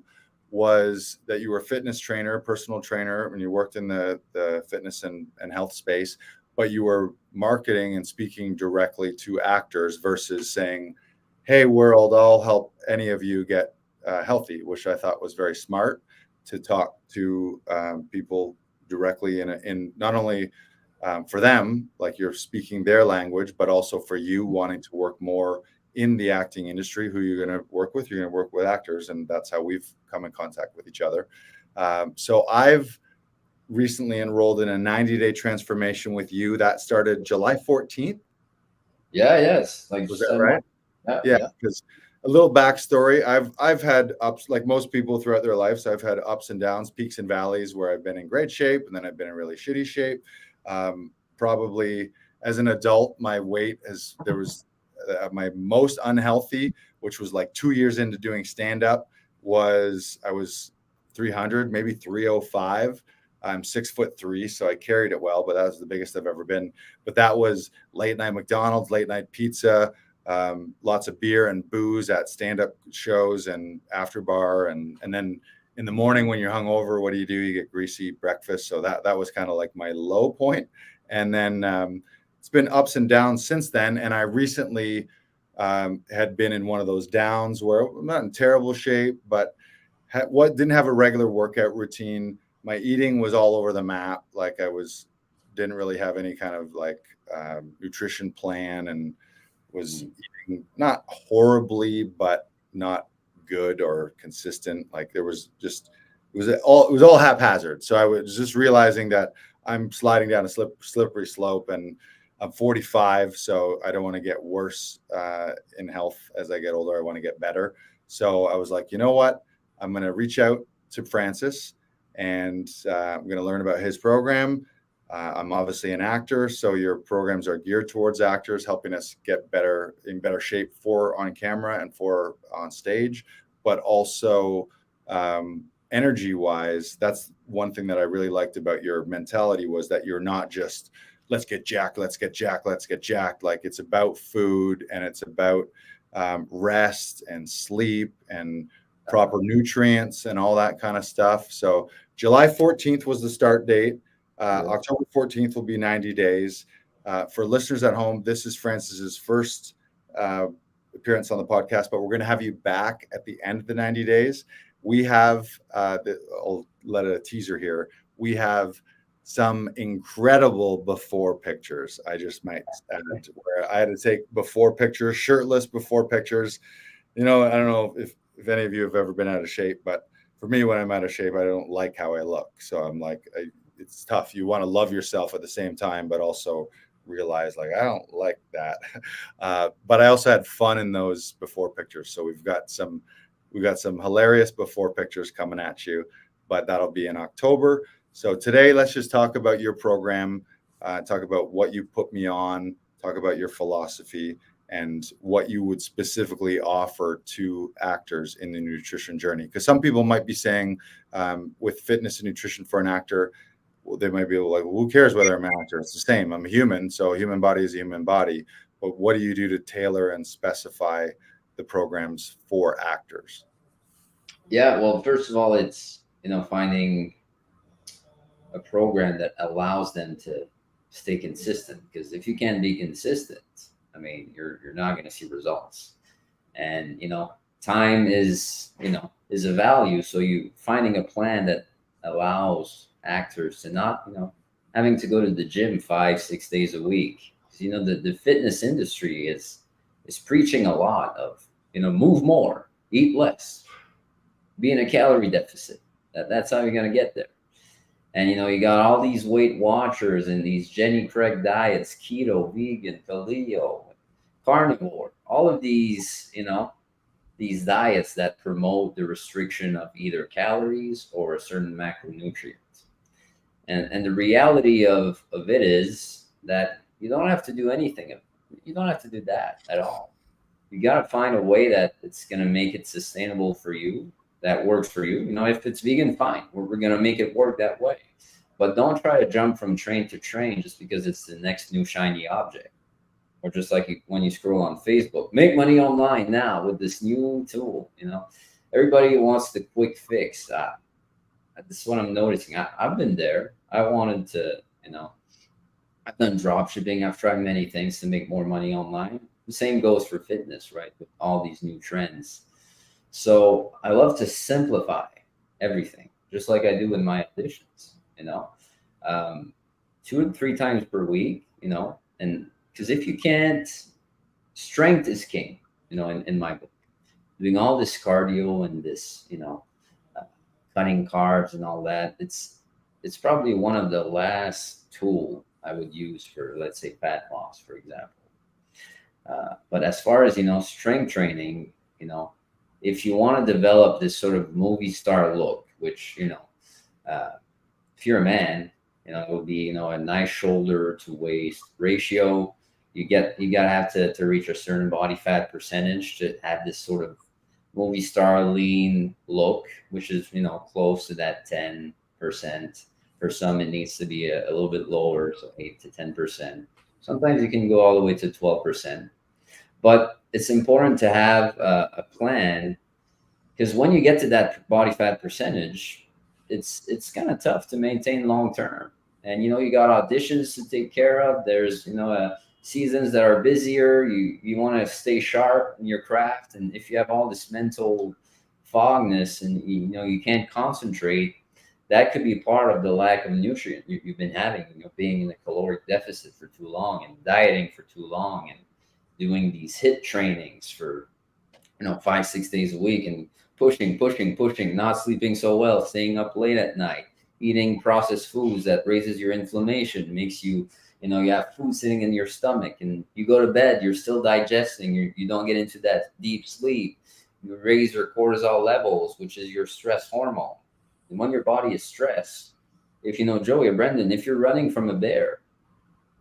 was that you were a fitness trainer, personal trainer, and you worked in the fitness and health space, but you were marketing and speaking directly to actors versus saying, hey, world, I'll help any of you get healthy, which I thought was very smart to talk to people directly in not only for them, like you're speaking their language, but also for you wanting to work more in the acting industry. Who you're going to work with? You're going to work with actors, and that's how we've come in contact with each other. So I've recently enrolled in a 90-day transformation with you that started July 14th. Yes. Like, was that right? Yeah, because a little backstory. I've had ups, like most people throughout their lives. I've had ups and downs, peaks and valleys, where I've been in great shape and then I've been in really shitty shape. Probably as an adult, my weight was my most unhealthy, which was like 2 years into doing stand-up, I was 300, maybe 305. I'm 6'3", so I carried it well, but that was the biggest I've ever been. But that was late night McDonald's, late night pizza, lots of beer and booze at stand-up shows and after bar. And then in the morning when you're hungover, what do? You get greasy breakfast. So that was kind of like my low point. And then it's been ups and downs since then. And I recently had been in one of those downs where I'm not in terrible shape, but didn't have a regular workout routine. My eating was all over the map. Like I was didn't really have any kind of like nutrition plan, and was eating not horribly, but not good or consistent. Like there was just, it was all haphazard. So I was just realizing that I'm sliding down a slippery slope, and I'm 45, so I don't want to get worse in health as I get older. I want to get better. So I was like, you know what? I'm going to reach out to Francis, and I'm going to learn about his program. I'm obviously an actor, so your programs are geared towards actors, helping us get in better shape for on camera and for on stage, but also energy wise. That's one thing that I really liked about your mentality, was that you're not just let's get jacked. Like it's about food, and it's about rest and sleep and proper nutrients and all that kind of stuff. So July 14th was the start date. October 14th will be 90 days. For listeners at home, this is Francis's first appearance on the podcast, but we're going to have you back at the end of the 90 days. We have, I'll let a teaser here. We have some incredible before pictures. I just might add, where I had to take before pictures, shirtless before pictures. You know, I don't know if any of you have ever been out of shape, but for me, when I'm out of shape, I don't like how I look. So I'm like, it's tough. You want to love yourself at the same time, but also realize like, I don't like that. But I also had fun in those before pictures. So we've got some hilarious before pictures coming at you, but that'll be in October. So today, let's just talk about your program, talk about what you put me on, talk about your philosophy, and what you would specifically offer to actors in the nutrition journey. Because some people might be saying, with fitness and nutrition for an actor, well, they might be like, well, who cares whether I'm an actor? It's the same. I'm a human, so a human body is a human body. But what do you do to tailor and specify the programs for actors? Yeah, well, first of all, it's, finding a program that allows them to stay consistent. Because if you can't be consistent, I mean, you're not going to see results. And, time is a value. So you finding a plan that allows actors to not, having to go to the gym 5-6 days a week. Because, the fitness industry is preaching a lot of, move more, eat less, be in a calorie deficit. That's how you're going to get there. And, you got all these Weight Watchers and these Jenny Craig diets, keto, vegan, paleo, carnivore, all of these, these diets that promote the restriction of either calories or a certain macronutrient. And the reality of it is that you don't have to do anything. You don't have to do that at all. You got to find a way that it's going to make it sustainable for you, that works for you. If it's vegan, fine. We're going to make it work that way. But don't try to jump from train to train just because it's the next new shiny object. Or just like when you scroll on Facebook, make money online now with this new tool. Everybody wants the quick fix. This is what I'm noticing. I've been there. I wanted to, I've done drop shipping. I've tried many things to make more money online. The same goes for fitness, right? With all these new trends. So I love to simplify everything, just like I do with my auditions, 2 to 3 times per week, and because if you can't, strength is king, in my book. Doing all this cardio and this, cutting carbs and all that, it's probably one of the last tool I would use for, let's say, fat loss, for example. But as far as, strength training, if you want to develop this sort of movie star look, which, if you're a man, it would be, a nice shoulder to waist ratio. You gotta have to reach a certain body fat percentage to have this sort of movie star lean look, which is, close to that 10%. For some, it needs to be a little bit lower, so 8 to 10%. Sometimes you can go all the way to 12%. But it's important to have a plan, because when you get to that body fat percentage, it's kind of tough to maintain long term. And, you got auditions to take care of. There's, seasons that are busier. You want to stay sharp in your craft. And if you have all this mental fogness and, you can't concentrate, that could be part of the lack of nutrient you've been having, being in a caloric deficit for too long and dieting for too long and doing these HIIT trainings for 5-6 days a week and pushing, not sleeping so well, staying up late at night, eating processed foods that raises your inflammation, makes you, you have food sitting in your stomach, and you go to bed, you're still digesting, you don't get into that deep sleep. You raise your cortisol levels, which is your stress hormone. And when your body is stressed, if Joey or Brendan, if you're running from a bear,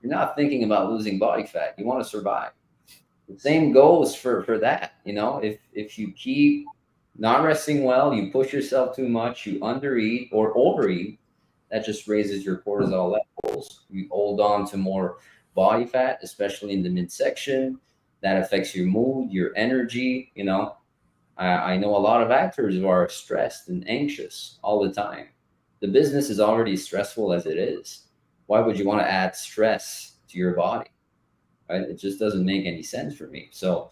you're not thinking about losing body fat. You want to survive. The same goes for that. If you keep not resting well, you push yourself too much, you undereat or overeat, that just raises your cortisol levels. You hold on to more body fat, especially in the midsection. That affects your mood, your energy. I know a lot of actors who are stressed and anxious all the time. The business is already stressful as it is. Why would you want to add stress to your body? Right? It just doesn't make any sense for me. So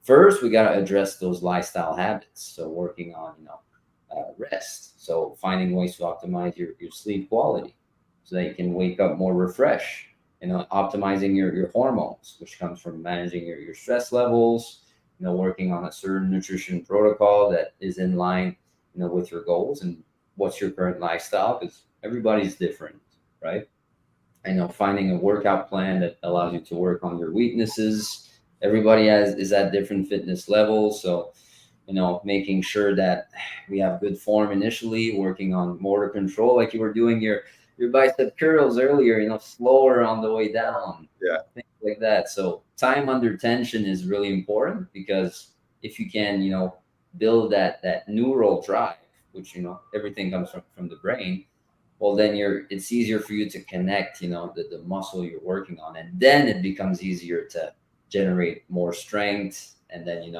first, we got to address those lifestyle habits. So working on, rest. So finding ways to optimize your sleep quality so that you can wake up more refreshed. Optimizing your hormones, which comes from managing your stress levels, working on a certain nutrition protocol that is in line, with your goals and what's your current lifestyle, because everybody's different, right? Finding a workout plan that allows you to work on your weaknesses. Everybody is at different fitness levels. So, making sure that we have good form initially, working on motor control, like you were doing your bicep curls earlier, slower on the way down. Yeah. Things like that. So time under tension is really important, because if you can, build that neural drive, which, everything comes from the brain, well, then it's easier for you to connect, the muscle you're working on. And then it becomes easier to generate more strength. And then,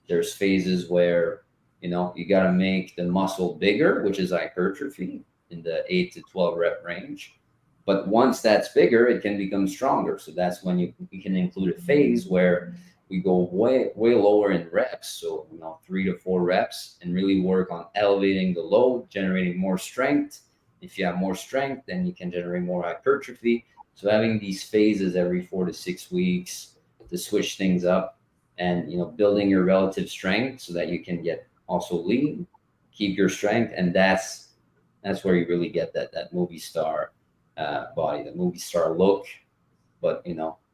there's phases where, you got to make the muscle bigger, which is hypertrophy in the 8 to 12 rep range. But once that's bigger, it can become stronger. So that's when we can include a phase where we go way lower in reps. So 3 to 4 reps, and really work on elevating the load, generating more strength. If you have more strength, then you can generate more hypertrophy. So having these phases every 4 to 6 weeks to switch things up, and building your relative strength so that you can get also lean, keep your strength, and that's where you really get that movie star body, the movie star look. But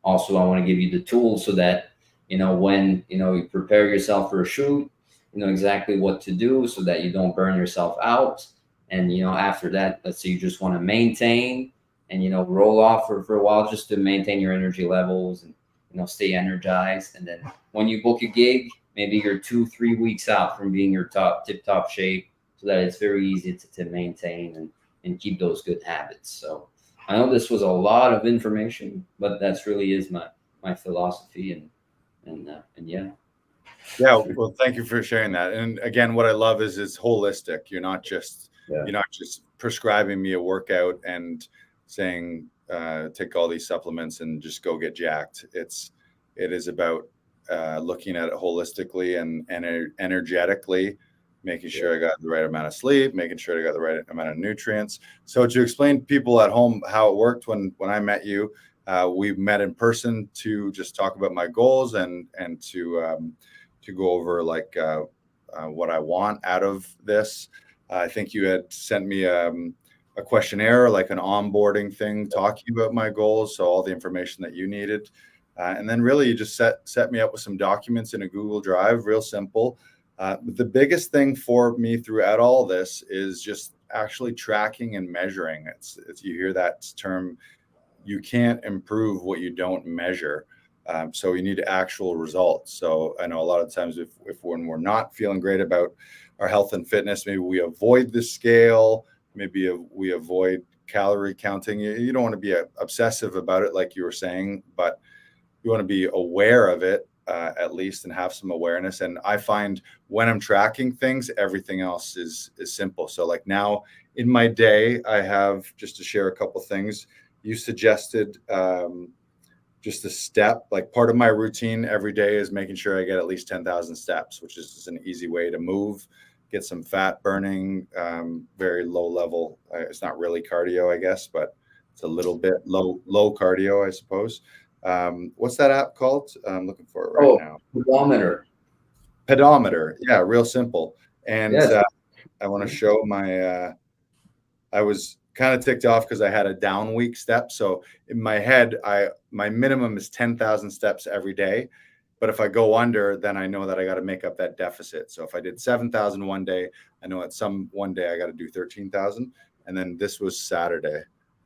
also I want to give you the tools so that when you prepare yourself for a shoot, exactly what to do so that you don't burn yourself out. And after that, let's say you just want to maintain and roll off for a while, just to maintain your energy levels and stay energized. And then when you book a gig, maybe you're 2-3 weeks out from being your tip-top shape, so that it's very easy to maintain and keep those good habits. So I know this was a lot of information, but that's really is my philosophy. And yeah. Yeah, well, thank you for sharing that. And again, what I love is it's holistic. You're not just prescribing me a workout and saying take all these supplements and just go get jacked. It is about looking at it holistically and energetically, making sure I got the right amount of sleep, making sure I got the right amount of nutrients. So to explain to people at home how it worked when I met you, we met in person to just talk about my goals and to go over what I want out of this. I think you had sent me a questionnaire, like an onboarding thing, talking about my goals. So all the information that you needed. And then really you just set me up with some documents in a Google Drive, real simple. The biggest thing for me throughout all this is just actually tracking and measuring. It's you hear that term, you can't improve what you don't measure. So you need actual results. So I know a lot of times if when we're not feeling great about our health and fitness, maybe we avoid the scale, maybe we avoid calorie counting. You don't want to be obsessive about it, like you were saying, but you want to be aware of it at least, and have some awareness. And I find when I'm tracking things, everything else is simple. So like now in my day, I have, just to share a couple things, you suggested just a step, like part of my routine every day is making sure I get at least 10,000 steps, which is just an easy way to move get some fat burning, very low level. It's not really cardio, I guess, but it's a little bit low cardio, I suppose. What's that app called? I'm looking for it right now. Pedometer. Yeah, real simple. And Yes. I want to show my, I was kind of ticked off because I had a down week step. So in my head, my minimum is 10,000 steps every day. But if I go under, then I know that I got to make up that deficit. So if I did 7,000 one day, I know at one day I got to do 13,000. And then this was Saturday.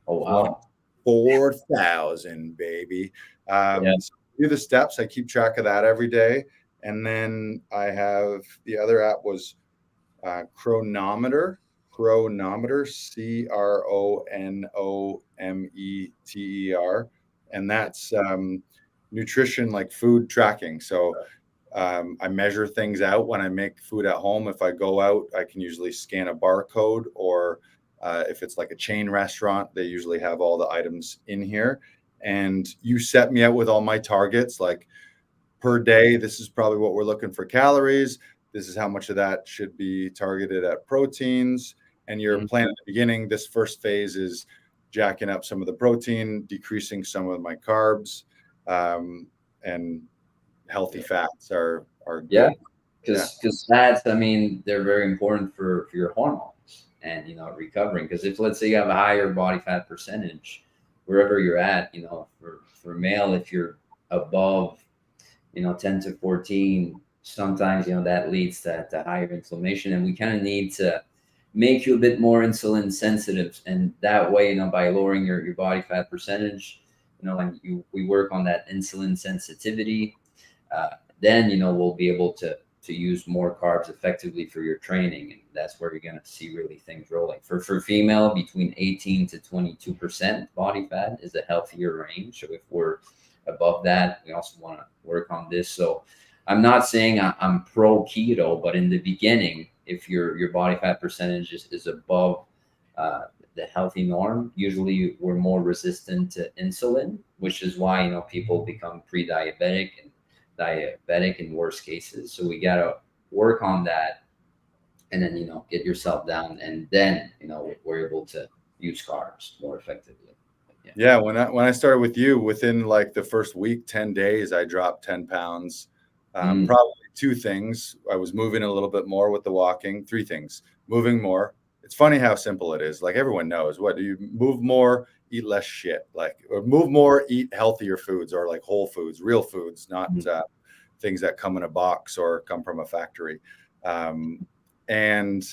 Oh, wow. 4,000, baby. So do the steps. I keep track of that every day. And then I have the other app was Chronometer, Chronometer. And that's nutrition, like food tracking. So I measure things out when I make food at home. If I go out, I can usually scan a barcode, or if it's like a chain restaurant, they usually have all the items in here. And you set me out with all my targets, like per day, this is probably what we're looking for calories. This is how much of that should be targeted at proteins. And your plan at the beginning, this first phase is jacking up some of the protein, decreasing some of my carbs, and healthy fats are good. Because fats, I mean, they're very important for your hormones and, you know, recovering. Because if, let's say, you have a higher body fat percentage, wherever you're at, you know, for male, if you're above, you know, 10 to 14, sometimes, you know, that leads to higher inflammation. And we kind of need to make you a bit more insulin sensitive. And that way, you know, by lowering your body fat percentage, you know, and we work on that insulin sensitivity, then, you know, we'll be able to use more carbs effectively for your training. And that's where you're going to see really things rolling. For female, between 18 to 22% body fat is a healthier range. So if we're above that, we also want to work on this. So I'm not saying I'm pro keto, but in the beginning, if your body fat percentage is above the healthy norm, usually we're more resistant to insulin, which is why, you know, people become pre-diabetic and diabetic in worst cases. So we got to work on that, and then, you know, get yourself down, and then, you know, we're able to use carbs more effectively. Yeah, when I started with you, within like the first week, 10 days, I dropped 10 pounds. Probably two things. I was moving a little bit more with the walking. Three things: moving more. It's funny how simple it is. Like, everyone knows, what do you move more, eat less shit, like, or move more, eat healthier foods, or like whole foods, real foods, not things that come in a box or come from a factory. And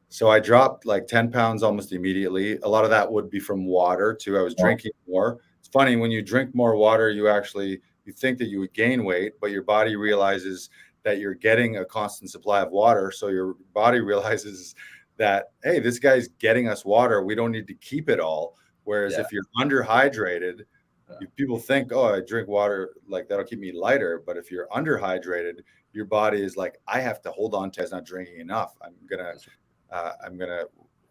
so I dropped like 10 pounds almost immediately. A lot of that would be from water too. I was drinking more. It's funny, when you drink more water, you think that you would gain weight, but your body realizes that you're getting a constant supply of water. So your body realizes that, hey, this guy's getting us water. We don't need to keep it all. Whereas if you're underhydrated, people think, oh, I drink water, like that'll keep me lighter. But if you're underhydrated, your body is like, I have to hold on to, it's not drinking enough. I'm gonna,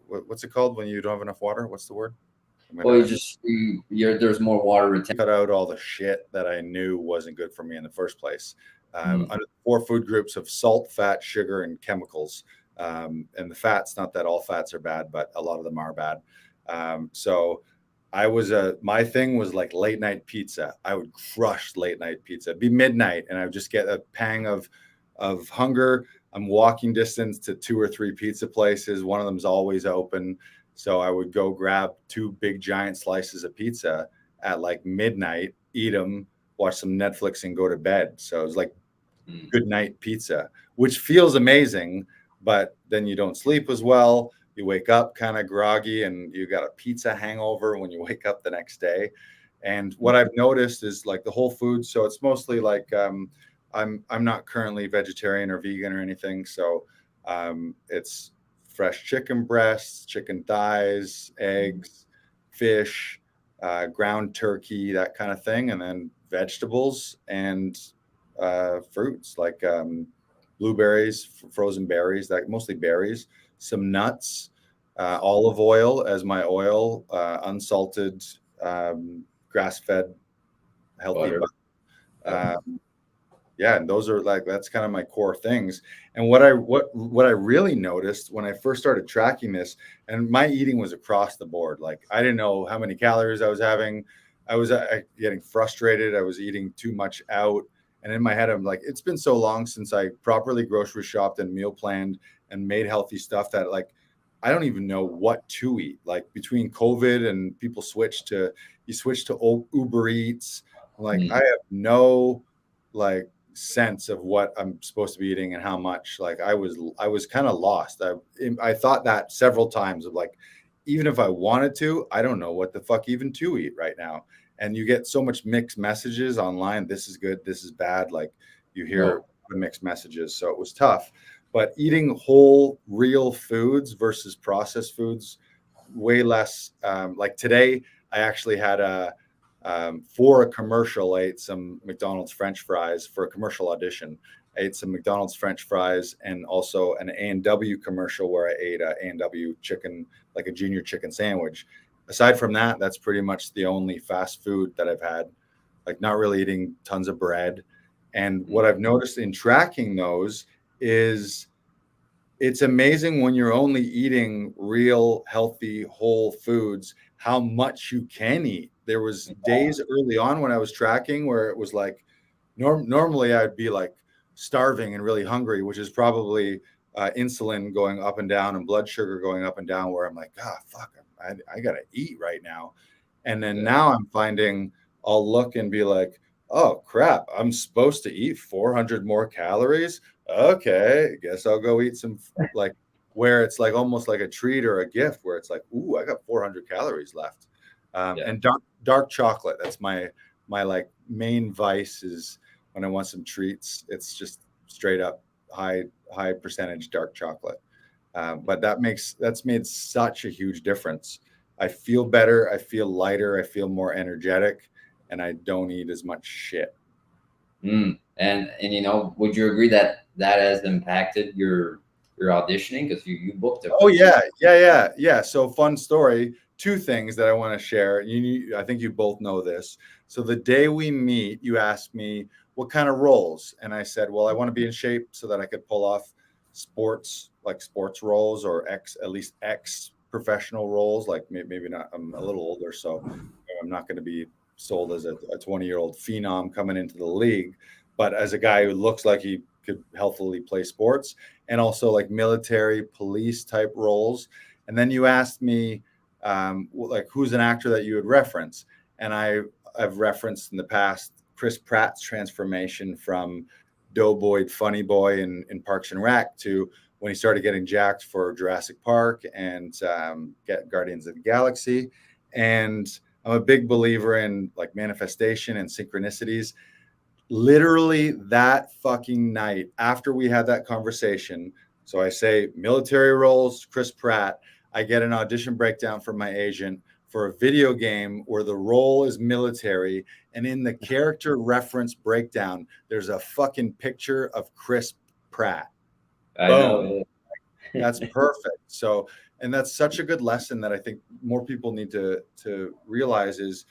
what's it called when you don't have enough water? What's the word? Well, there's more water retention. Cut out all the shit that I knew wasn't good for me in the first place. Under the 4 food groups of salt, fat, sugar, and chemicals. And the fats, not that all fats are bad, but a lot of them are bad. So my thing was like late night pizza. I would crush late night pizza. It'd be midnight, and I would just get a pang of hunger. I'm walking distance to 2 or 3 pizza places. One of them's always open. So I would go grab 2 big giant slices of pizza at like midnight, eat them, watch some Netflix, and go to bed. So it was like good night pizza, which feels amazing, but then you don't sleep as well. You wake up kind of groggy, and you got a pizza hangover when you wake up the next day. And what I've noticed is like the whole food. So it's mostly like, I'm not currently vegetarian or vegan or anything. So it's fresh chicken breasts, chicken thighs, eggs, fish, ground turkey, that kind of thing. And then vegetables and fruits like blueberries, frozen berries, that mostly berries, some nuts, olive oil as my oil, unsalted, grass-fed, healthy butter. yeah, and those are like, that's kind of my core things. And what I really noticed when I first started tracking this, and my eating was across the board. Like I didn't know how many calories I was having. I was getting frustrated. I was eating too much out. And in my head, I'm like, it's been so long since I properly grocery shopped and meal planned and made healthy stuff that like, I don't even know what to eat. Like between COVID and people switch to Uber Eats. Like I have no like sense of what I'm supposed to be eating and how much. Like I was kind of lost. I thought that several times of like, even if I wanted to, I don't know what the fuck even to eat right now. And you get so much mixed messages online. This is good. This is bad. Like you hear the mixed messages. So it was tough. But eating whole, real foods versus processed foods, way less. Like today, I actually had for a commercial, I ate some McDonald's French fries for a commercial audition. I ate some McDonald's French fries and also an A&W commercial where I ate a A&W chicken, like a junior chicken sandwich. Aside from that, that's pretty much the only fast food that I've had, like not really eating tons of bread. And what I've noticed in tracking those is it's amazing when you're only eating real, healthy, whole foods, how much you can eat. There was days early on when I was tracking where it was like, normally I'd be like starving and really hungry, which is probably insulin going up and down and blood sugar going up and down, where I'm like, fuck, I gotta eat right now. And then now I'm finding I'll look and be like, oh crap, I'm supposed to eat 400 more calories. Okay, guess I'll go eat some, like where it's like almost like a treat or a gift, where it's like, ooh, I got 400 calories left. And dark chocolate, that's my like main vice, is when I want some treats, it's just straight up high percentage dark chocolate. But that's made such a huge difference. I feel better, I feel lighter, I feel more energetic, and I don't eat as much shit. And would you agree that has impacted your auditioning, because you booked it? Oh yeah. So fun story. Two things that I want to share. I think you both know this. So the day we meet, you asked me what kind of roles, and I said, well, I want to be in shape so that I could pull off sports roles, or at least X professional roles. Like maybe not. I'm a little older, so I'm not going to be sold as a 20-year-old phenom coming into the league, but as a guy who looks like he could healthily play sports, and also like military police type roles. And then you asked me like who's an actor that you would reference, and I've referenced in the past Chris Pratt's transformation from doughboy funny boy in Parks and Rec to when he started getting jacked for Jurassic Park and Guardians of the Galaxy. And I'm a big believer in like manifestation and synchronicities. Literally that fucking night after we had that conversation, so I say military roles, Chris Pratt, I get an audition breakdown from my agent for a video game where the role is military, and in the character reference breakdown, there's a fucking picture of Chris Pratt. I know. That's perfect. So, and that's such a good lesson that I think more people need to realize is,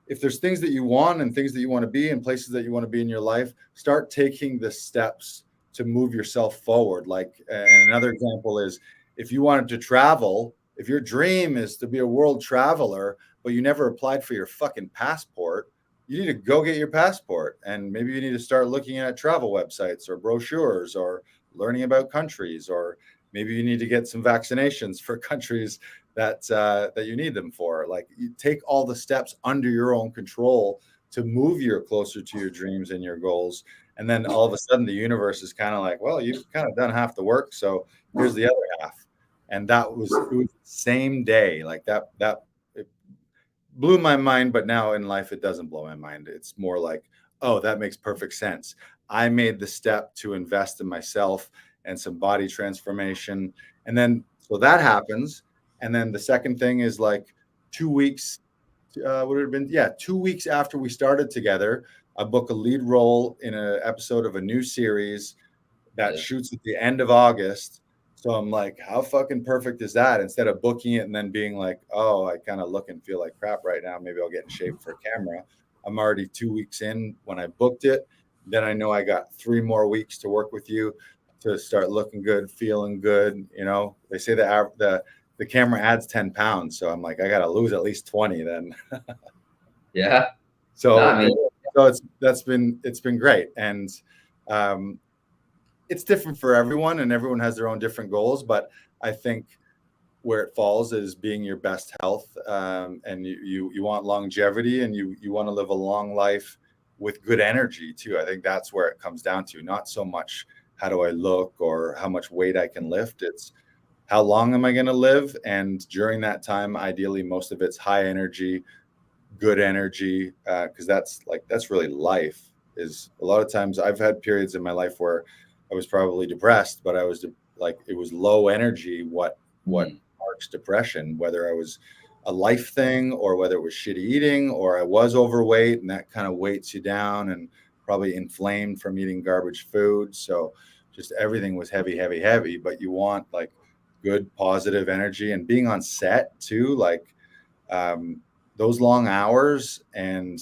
if there's things that you want and things that you want to be and places that you want to be in your life, start taking the steps to move yourself forward. Like, and another example is, if you wanted to travel, if your dream is to be a world traveler, but you never applied for your fucking passport, you need to go get your passport. And maybe you need to start looking at travel websites or brochures or learning about countries, or maybe you need to get some vaccinations for countries that you need them for. Like, you take all the steps under your own control to move you closer to your dreams and your goals. And then all of a sudden the universe is kind of like, well, you've kind of done half the work, so here's the other half. And it was the same day. Like that it blew my mind, but now in life it doesn't blow my mind. It's more like, oh, that makes perfect sense. I made the step to invest in myself and some body transformation. And then so that happens. And then the second thing is like 2 weeks, would it have been? Yeah, 2 weeks after we started together, I book a lead role in an episode of a new series that shoots at the end of August. So I'm like, how fucking perfect is that? Instead of booking it and then being like, oh, I kind of look and feel like crap right now, maybe I'll get in shape for camera. I'm already 2 weeks in when I booked it. then I know I got 3 more weeks to work with you to start looking good, feeling good. You know, they say the camera adds 10 pounds. So I'm like, I got to lose at least 20 then. Yeah. So, No, I mean, it's been great. And it's different for everyone, and everyone has their own different goals. But I think where it falls is being your best health, and you want longevity, and you want to live a long life with good energy too. I think that's where it comes down to, not so much how do I look or how much weight I can lift. It's how long am I going to live, and during that time, ideally, most of it's high energy, good energy, because that's really life. Is a lot of times I've had periods in my life where I was probably depressed, but I was like, it was low energy. What marks depression, whether I was a life thing or whether it was shitty eating or I was overweight, and that kind of weights you down, and probably inflamed from eating garbage food. So just everything was heavy, but you want like good positive energy, and being on set too, like those long hours and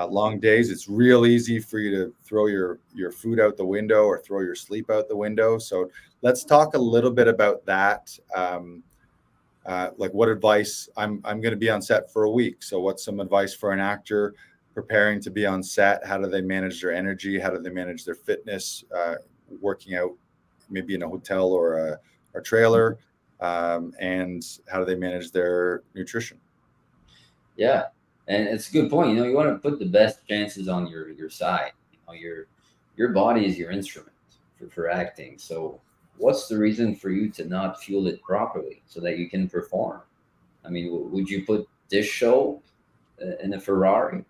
long days, it's real easy for you to throw your food out the window or throw your sleep out the window. So let's talk a little bit about that. Like what advice, I'm going to be on set for a week. So what's some advice for an actor preparing to be on set? How do they manage their energy? How do they manage their fitness, working out maybe in a hotel or a trailer? And how do they manage their nutrition? Yeah. And it's a good point. You know, you want to put the best chances on your side. You know, your body is your instrument for acting. So what's the reason for you to not fuel it properly so that you can perform? I mean, would you put this show in a Ferrari?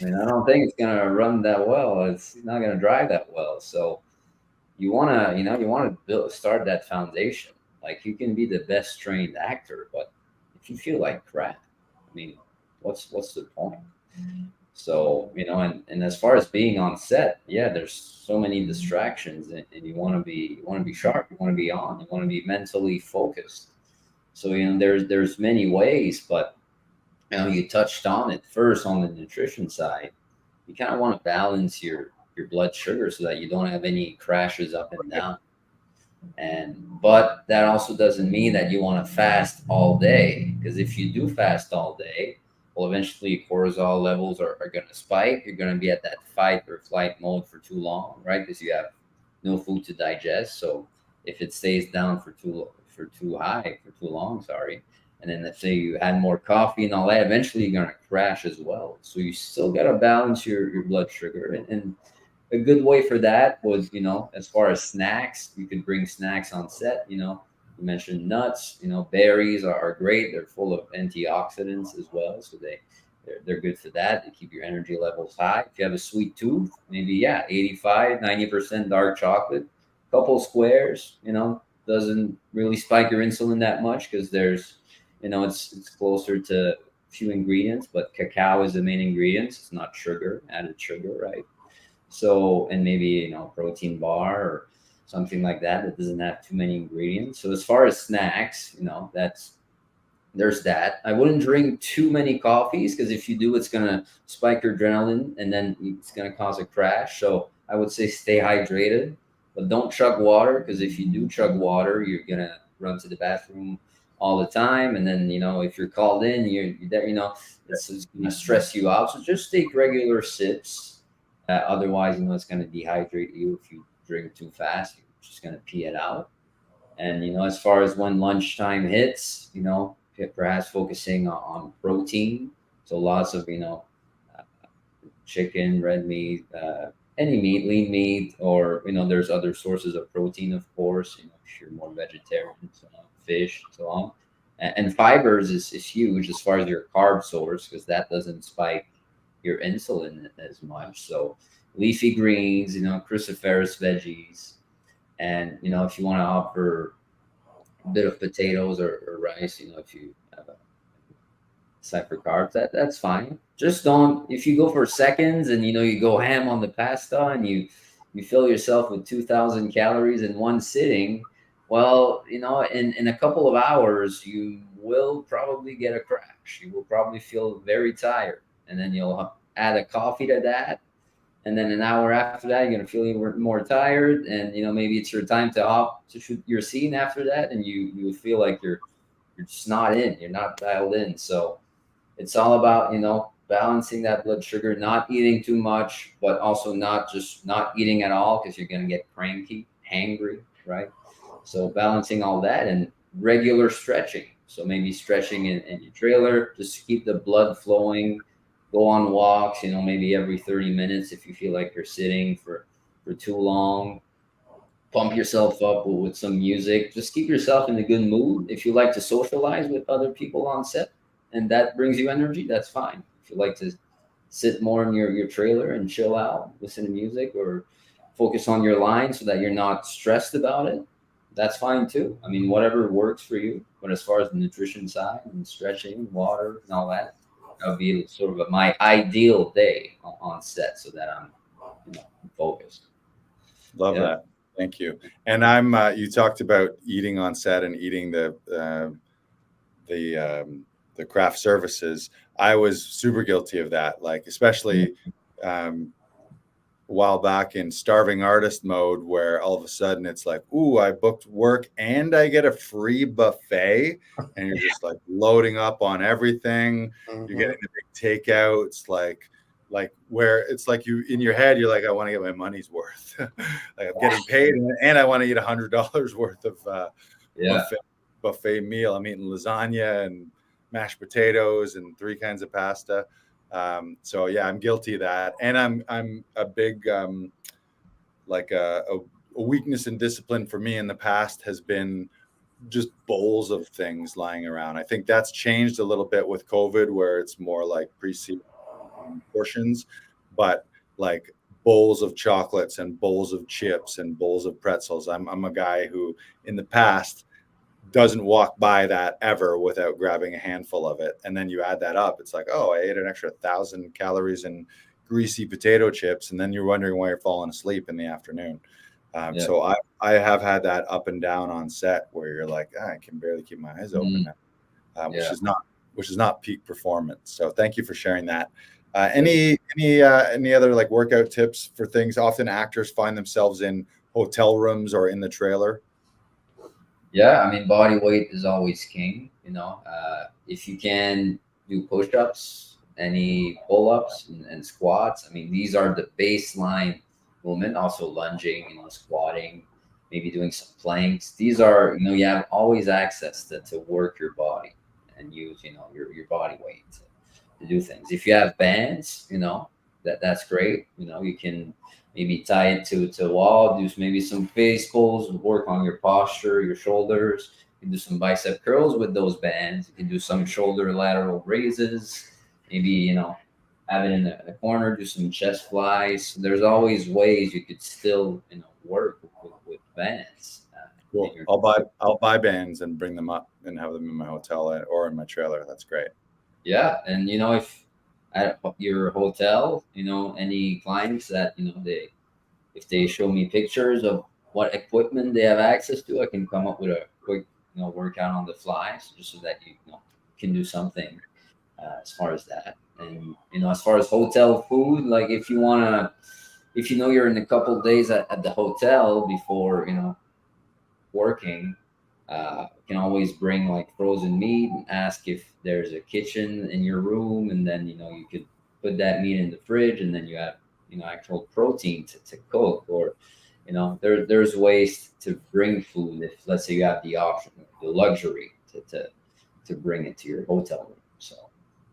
I mean, I don't think it's gonna run that well. It's not gonna drive that well. So you wanna, start that foundation. Like you can be the best trained actor, but if you feel like crap, I mean, what's the point? So, you know, and as far as being on set, yeah, there's so many distractions, and you want to be sharp, you want to be on, you want to be mentally focused. So, you know, there's many ways, but you know, you touched on it first on the nutrition side. You kind of want to balance your blood sugar so that you don't have any crashes up and down. But that also doesn't mean that you want to fast all day, because if you do fast all day, well, eventually cortisol levels are going to spike. You're going to be at that fight or flight mode for too long, right? Because you have no food to digest. So if it stays down for too long, sorry, and then let's say you had more coffee and all that, eventually you're going to crash as well. So you still got to balance your blood sugar, and a good way for that was, you know, as far as snacks, you could bring snacks on set. You know, you mentioned nuts. You know, berries are great. They're full of antioxidants as well, so they're good for that. They keep your energy levels high. If you have a sweet tooth, maybe 85-90% dark chocolate, couple squares. You know, doesn't really spike your insulin that much because there's, you know, it's closer to few ingredients, but cacao is the main ingredient. It's not sugar, added sugar, right? So, and maybe, you know, protein bar or something like that doesn't have too many ingredients. So as far as snacks, you know, there's that. I wouldn't drink too many coffees, because if you do, it's going to spike your adrenaline and then it's going to cause a crash. So I would say stay hydrated, but don't chug water, because if you do chug water, you're going to run to the bathroom all the time. And then, you know, if you're called in, you're there, you know, it's going to stress you out. So just take regular sips. Otherwise, you know, it's going to dehydrate you. If you drink too fast, you're just going to pee it out. And, you know, as far as when lunchtime hits, you know, perhaps focusing on protein. So lots of, you know, chicken, red meat, any meat, lean meat, or, you know, there's other sources of protein, of course, you know, if you're more vegetarian, so fish, and so on. And fibers is huge as far as your carb source, because that doesn't spike your insulin as much. So leafy greens, you know, cruciferous veggies, and, you know, if you want to offer a bit of potatoes or rice, you know, if you have a side for carbs, that's fine. Just don't, if you go for seconds and, you know, you go ham on the pasta and you fill yourself with 2,000 calories in one sitting, well, you know, in a couple of hours, you will probably get a crash. You will probably feel very tired. And then you'll add a coffee to that, and then an hour after that, you're gonna feel even more tired, and maybe it's your time to opt to shoot your scene after that, and you feel like you're just not in, you're not dialed in. So it's all about balancing that blood sugar, not eating too much, but also not eating at all, because you're gonna get cranky, hangry, right? So balancing all that, and regular stretching. So maybe stretching in your trailer just to keep the blood flowing. Go on walks, maybe every 30 minutes if you feel like you're sitting for too long. Pump yourself up with some music. Just keep yourself in a good mood. If you like to socialize with other people on set and that brings you energy, that's fine. If you like to sit more in your trailer and chill out, listen to music, or focus on your line so that you're not stressed about it, that's fine too. I mean, whatever works for you. But as far as the nutrition side and stretching, water, and all that, that would be sort of my ideal day on set, so that I'm focused. Love that. Thank you. And you talked about eating on set and eating the craft services. I was super guilty of that, like especially a while back in starving artist mode, where all of a sudden it's like, ooh, I booked work and I get a free buffet, and you're just like loading up on everything. You're getting the big takeouts, like where it's like you in your head, you're like, I want to get my money's worth. Like I'm getting paid and I want to eat $100 worth of buffet meal. I'm eating lasagna and mashed potatoes and 3 kinds of pasta. So yeah, I'm guilty of that. And I'm a big, like a weakness and discipline for me in the past has been just bowls of things lying around. I think that's changed a little bit with COVID, where it's more like pre-seasoned portions, but like bowls of chocolates and bowls of chips and bowls of pretzels. I'm a guy who in the past doesn't walk by that ever without grabbing a handful of it. And then you add that up, it's like, oh, I ate an extra 1,000 calories in greasy potato chips, and then you're wondering why you're falling asleep in the afternoon. So I have had that up and down on set where you're like, I can barely keep my eyes open, which is not peak performance. So thank you for sharing that. Any other like workout tips for things? Often actors find themselves in hotel rooms or in the trailer. Yeah, I mean, body weight is always king. If you can do push-ups, any pull-ups and squats, I mean, these are the baseline movement. Also lunging, squatting, maybe doing some planks. These are, you have always access to work your body and use, your body weight to do things. If you have bands, that's great. You can maybe tie it to a wall, do maybe some face pulls, work on your posture, your shoulders. You can do some bicep curls with those bands. You can do some shoulder lateral raises. Maybe, have it in a corner, do some chest flies. There's always ways you could still, work with bands. Cool. I'll buy bands and bring them up and have them in my hotel or in my trailer. That's great. Yeah. And, if at your hotel, any clients that, if they show me pictures of what equipment they have access to, I can come up with a quick, workout on the fly, just so that you can do something as far as that. And, as far as hotel food, like if you you're in a couple of days at the hotel before, working, you can always bring like frozen meat and ask if there's a kitchen in your room, and then you could put that meat in the fridge, and then you have actual protein to cook. Or there's ways to bring food if, let's say, you have the option, the luxury to bring it to your hotel room. So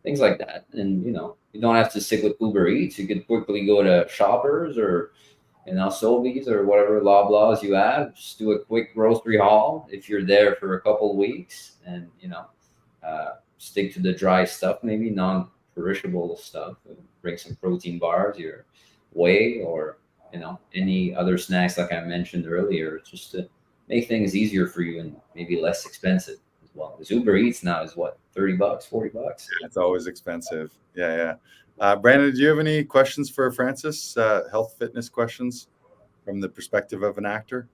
things like that. And you don't have to stick with Uber Eats. You could quickly go to Shoppers or Sobeys or whatever Loblaws you have. Just do a quick grocery haul if you're there for a couple of weeks, and stick to the dry stuff, maybe non-perishable stuff. Bring some protein bars, your whey, or any other snacks like I mentioned earlier, just to make things easier for you and maybe less expensive as well. Because Uber Eats now is what, $30, $40? It's always expensive. Yeah. Brandon, do you have any questions for Francis? Health, fitness questions from the perspective of an actor?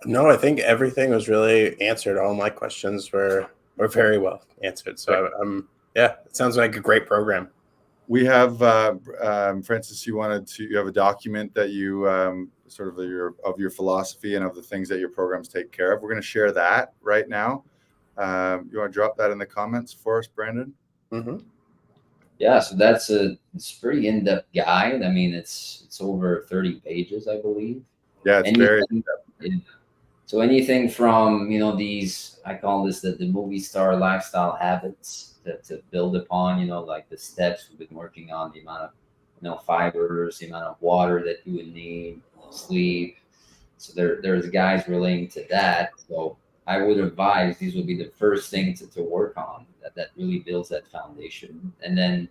No, I think everything was really answered. All my questions were very well answered. So it sounds like a great program. we have Francis. You have a document that you sort of your philosophy and of the things that your programs take care of. We're going to share that right now. You want to drop that in the comments for us, Brandon? Mm-hmm. Yeah, so it's pretty in-depth guide. I mean, it's over 30 pages, I believe. Yeah, it's very. So anything from, these, I call this the movie star lifestyle habits to build upon, like the steps we've been working on, the amount of, fibers, the amount of water that you would need, sleep. So there's guys relating to that. So I would advise these would be the first thing to work on that really builds that foundation. And then,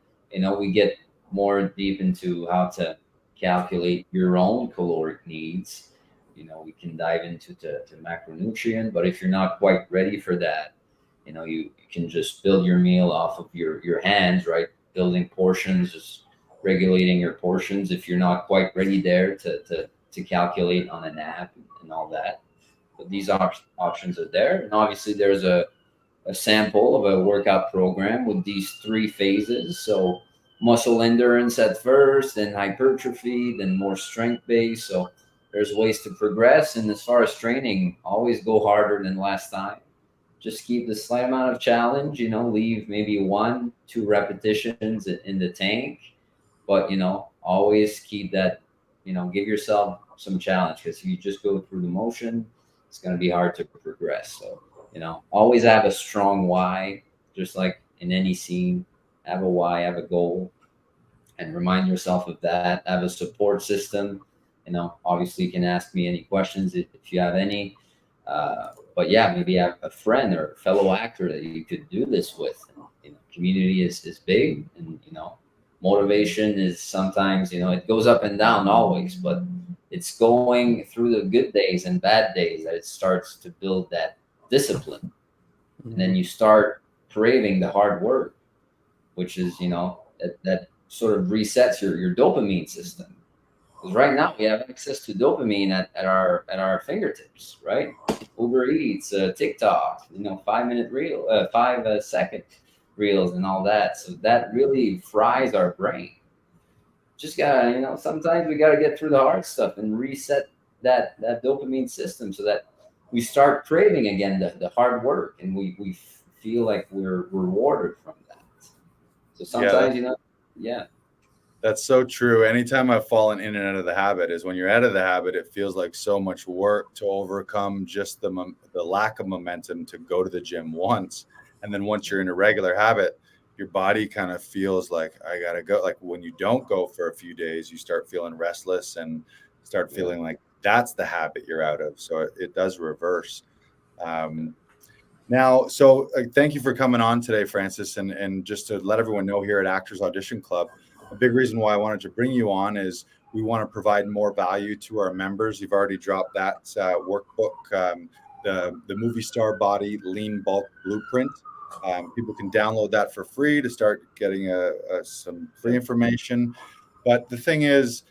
we get more deep into how to calculate your own caloric needs. We can dive into to macronutrient, but if you're not quite ready for that, you can just build your meal off of your hands, right? Building portions, just regulating your portions. If you're not quite ready there to calculate on an app and all that, but these options are there. And obviously there's a sample of a workout program with these 3 phases. So muscle endurance at first, then hypertrophy, then more strength based. So there's ways to progress. And as far as training, always go harder than last time. Just keep the slight amount of challenge, leave maybe 1-2 repetitions in the tank. But, always keep that, give yourself some challenge, because if you just go through the motion, it's going to be hard to progress. So, always have a strong why, just like in any scene. Have a why, have a goal, and remind yourself of that. Have a support system. Obviously you can ask me any questions if you have any. But yeah, maybe have a friend or a fellow actor that you could do this with. Community is big, and motivation is sometimes, it goes up and down always, but it's going through the good days and bad days that it starts to build that discipline. And then you start craving the hard work, which is, that sort of resets your dopamine system. Because right now we have access to dopamine at our fingertips, right? Uber Eats, TikTok, 5-minute reel, 5-second reels and all that. So that really fries our brain. Just gotta, sometimes we gotta get through the hard stuff and reset that dopamine system so that we start craving again the hard work, and we feel like we're rewarded from that. So sometimes, yeah. That's so true. Anytime I've fallen in and out of the habit is when you're out of the habit, it feels like so much work to overcome just the lack of momentum to go to the gym once. And then once you're in a regular habit, your body kind of feels like, I got to go. Like when you don't go for a few days, you start feeling restless and start feeling like that's the habit you're out of. So it does reverse. Now, so thank you for coming on today, Francis. And just to let everyone know, here at Actors Audition Club, a big reason why I wanted to bring you on is we want to provide more value to our members. You've already dropped that workbook, the Movie Star Body Lean Bulk Blueprint. People can download that for free to start getting some free information. But the thing is,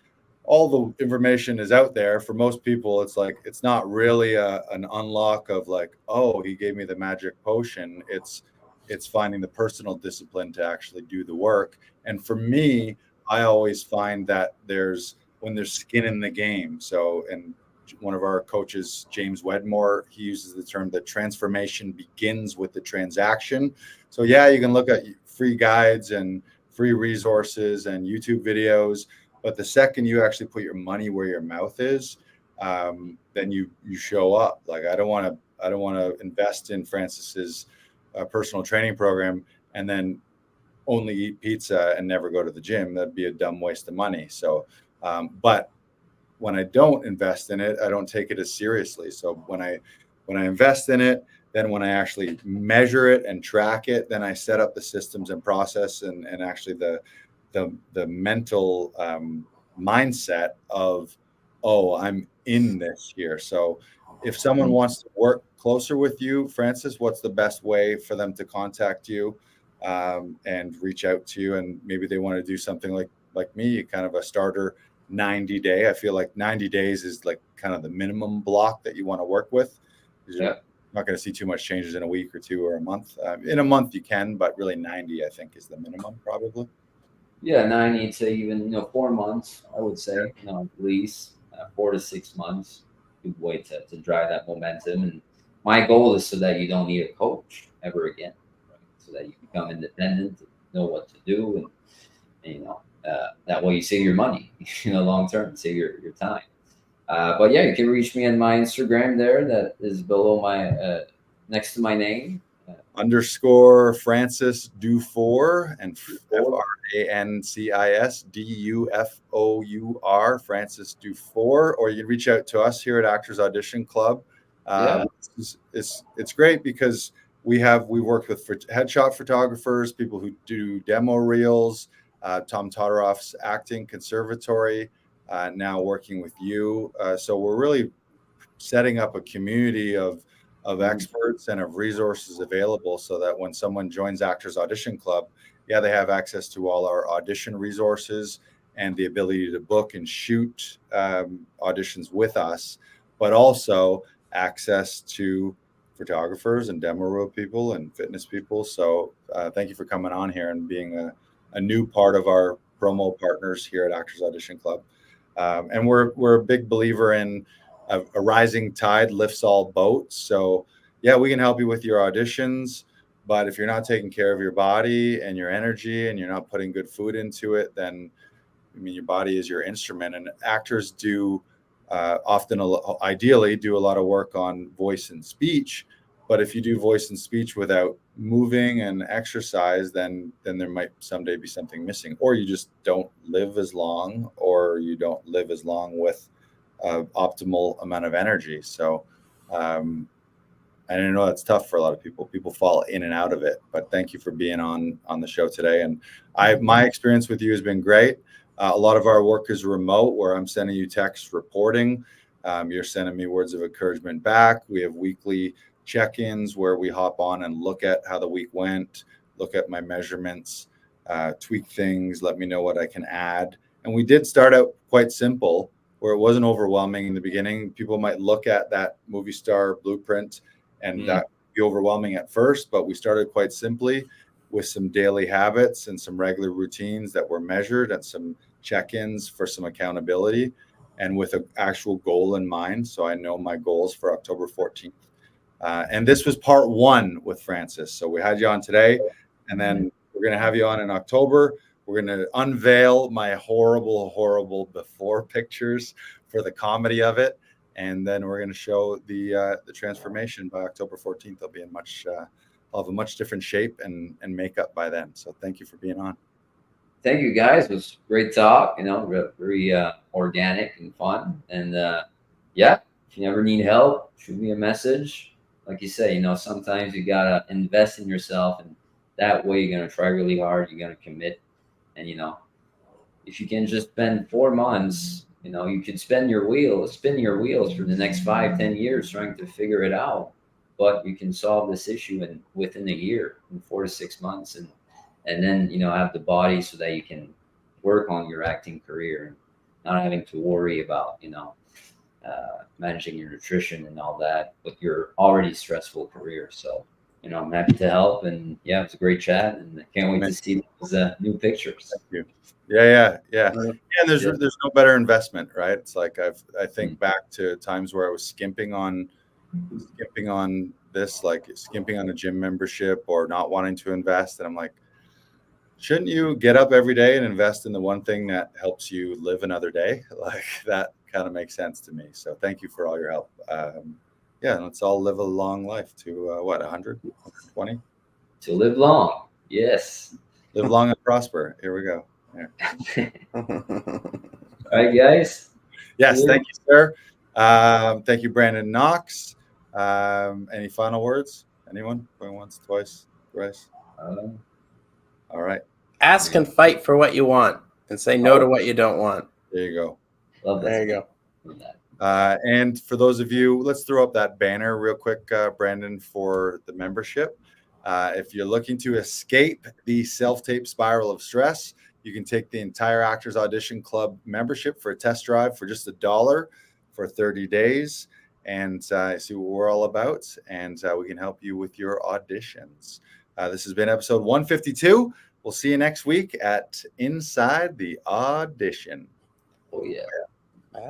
all the information is out there. For most people, it's like, it's not really an unlock of like, oh, he gave me the magic potion. It's finding the personal discipline to actually do the work. And for me, I always find that when there's skin in the game. So, and one of our coaches, James Wedmore, he uses the term that transformation begins with the transaction. So yeah, you can look at free guides and free resources and YouTube videos, but the second you actually put your money where your mouth is, then you show up. Like I don't want to invest in Francis's personal training program and then only eat pizza and never go to the gym. That'd be a dumb waste of money. So, but when I don't invest in it, I don't take it as seriously. So when I invest in it, then when I actually measure it and track it, then I set up the systems and process and actually the mental mindset of, oh, I'm in this here. So if someone wants to work closer with you, Francis, what's the best way for them to contact you and reach out to you? And maybe they want to do something like me, kind of a starter 90 day. I feel like 90 days is like kind of the minimum block that you want to work with. You're not going to see too much changes in a week or two or a month. In a month you can, but really 90, I think, is the minimum probably. Yeah, 90 to even 4 months, I would say, at least 4 to 6 months. Good way to drive that momentum. And my goal is so that you don't need a coach ever again, right? So that you become independent, know what to do, and that way you save your money, long term, save your time. But yeah, you can reach me on my Instagram there. That is below my next to my name. Underscore Francis Defour and FrancisDufour, Francis Defour, or you can reach out to us here at Actors Audition Club. Yeah. It's great because we worked with headshot photographers, people who do demo reels, Tom Todoroff's acting conservatory, now working with you. So we're really setting up a community of experts and of resources available so that when someone joins Actors Audition Club, they have access to all our audition resources and the ability to book and shoot auditions with us, but also access to photographers and demo reel people and fitness people. So thank you for coming on here and being a new part of our promo partners here at Actors Audition Club. And we're a big believer in a rising tide lifts all boats. So we can help you with your auditions, but if you're not taking care of your body and your energy and you're not putting good food into it, then your body is your instrument. And actors do ideally do a lot of work on voice and speech. But if you do voice and speech without moving and exercise, then there might someday be something missing, or you just don't live as long, or you don't live as long with optimal amount of energy. So I know that's tough for a lot of people. People fall in and out of it, but thank you for being on the show today. And my experience with you has been great. A lot of our work is remote, where I'm sending you text reporting. You're sending me words of encouragement back. We have weekly check-ins where we hop on and look at how the week went, look at my measurements, tweak things, let me know what I can add. And we did start out quite simple, where it wasn't overwhelming in the beginning. People might look at that movie star blueprint and that be overwhelming at first, but we started quite simply with some daily habits and some regular routines that were measured and some check-ins for some accountability and with an actual goal in mind. So I know my goals for October 14th. And this was part 1 with Francis. So we had you on today, and then we're going to have you on in October. We're going to unveil my horrible before pictures for the comedy of it. And then we're going to show the transformation by October 14th. I'll be in I'll have a much different shape and makeup by then. So thank you for being on. Thank you, guys. It was great talk, very organic and fun. And if you ever need help, shoot me a message. Like you say, sometimes you got to invest in yourself, and that way you're going to try really hard. You're going to commit. And, if you can just spend 4 months, you could spin your wheels for the next 5-10 years trying to figure it out. But you can solve this issue within a year, in 4 to 6 months. And then, have the body so that you can work on your acting career and not having to worry about, managing your nutrition and all that with your already stressful career. So, I'm happy to help, and it's a great chat, and I can't wait to see those new pictures. Thank you. Yeah. And there's no better investment, right? It's like I think back to times where I was skimping on this, like skimping on a gym membership or not wanting to invest, and I'm like, shouldn't you get up every day and invest in the one thing that helps you live another day? Like that kind of makes sense to me. So thank you for all your help. Let's all live a long life to 100, 120? To live long. Yes. Live long and prosper. Here we go. Yeah. All right, guys. Yes, thank you, sir. Thank you, Brandon Knox. Any final words? Anyone? Going once, twice, thrice? All right. Ask and fight for what you want, and say no to what you don't want. There you go. Love that. There you go. And for those of you, let's throw up that banner real quick, Brandon, for the membership. If you're looking to escape the self-tape spiral of stress, you can take the entire Actors Audition Club membership for a test drive for just $1 for 30 days and see what we're all about. And we can help you with your auditions. This has been episode 152 We'll see you next week at Inside the Audition. Oh, yeah. Bye.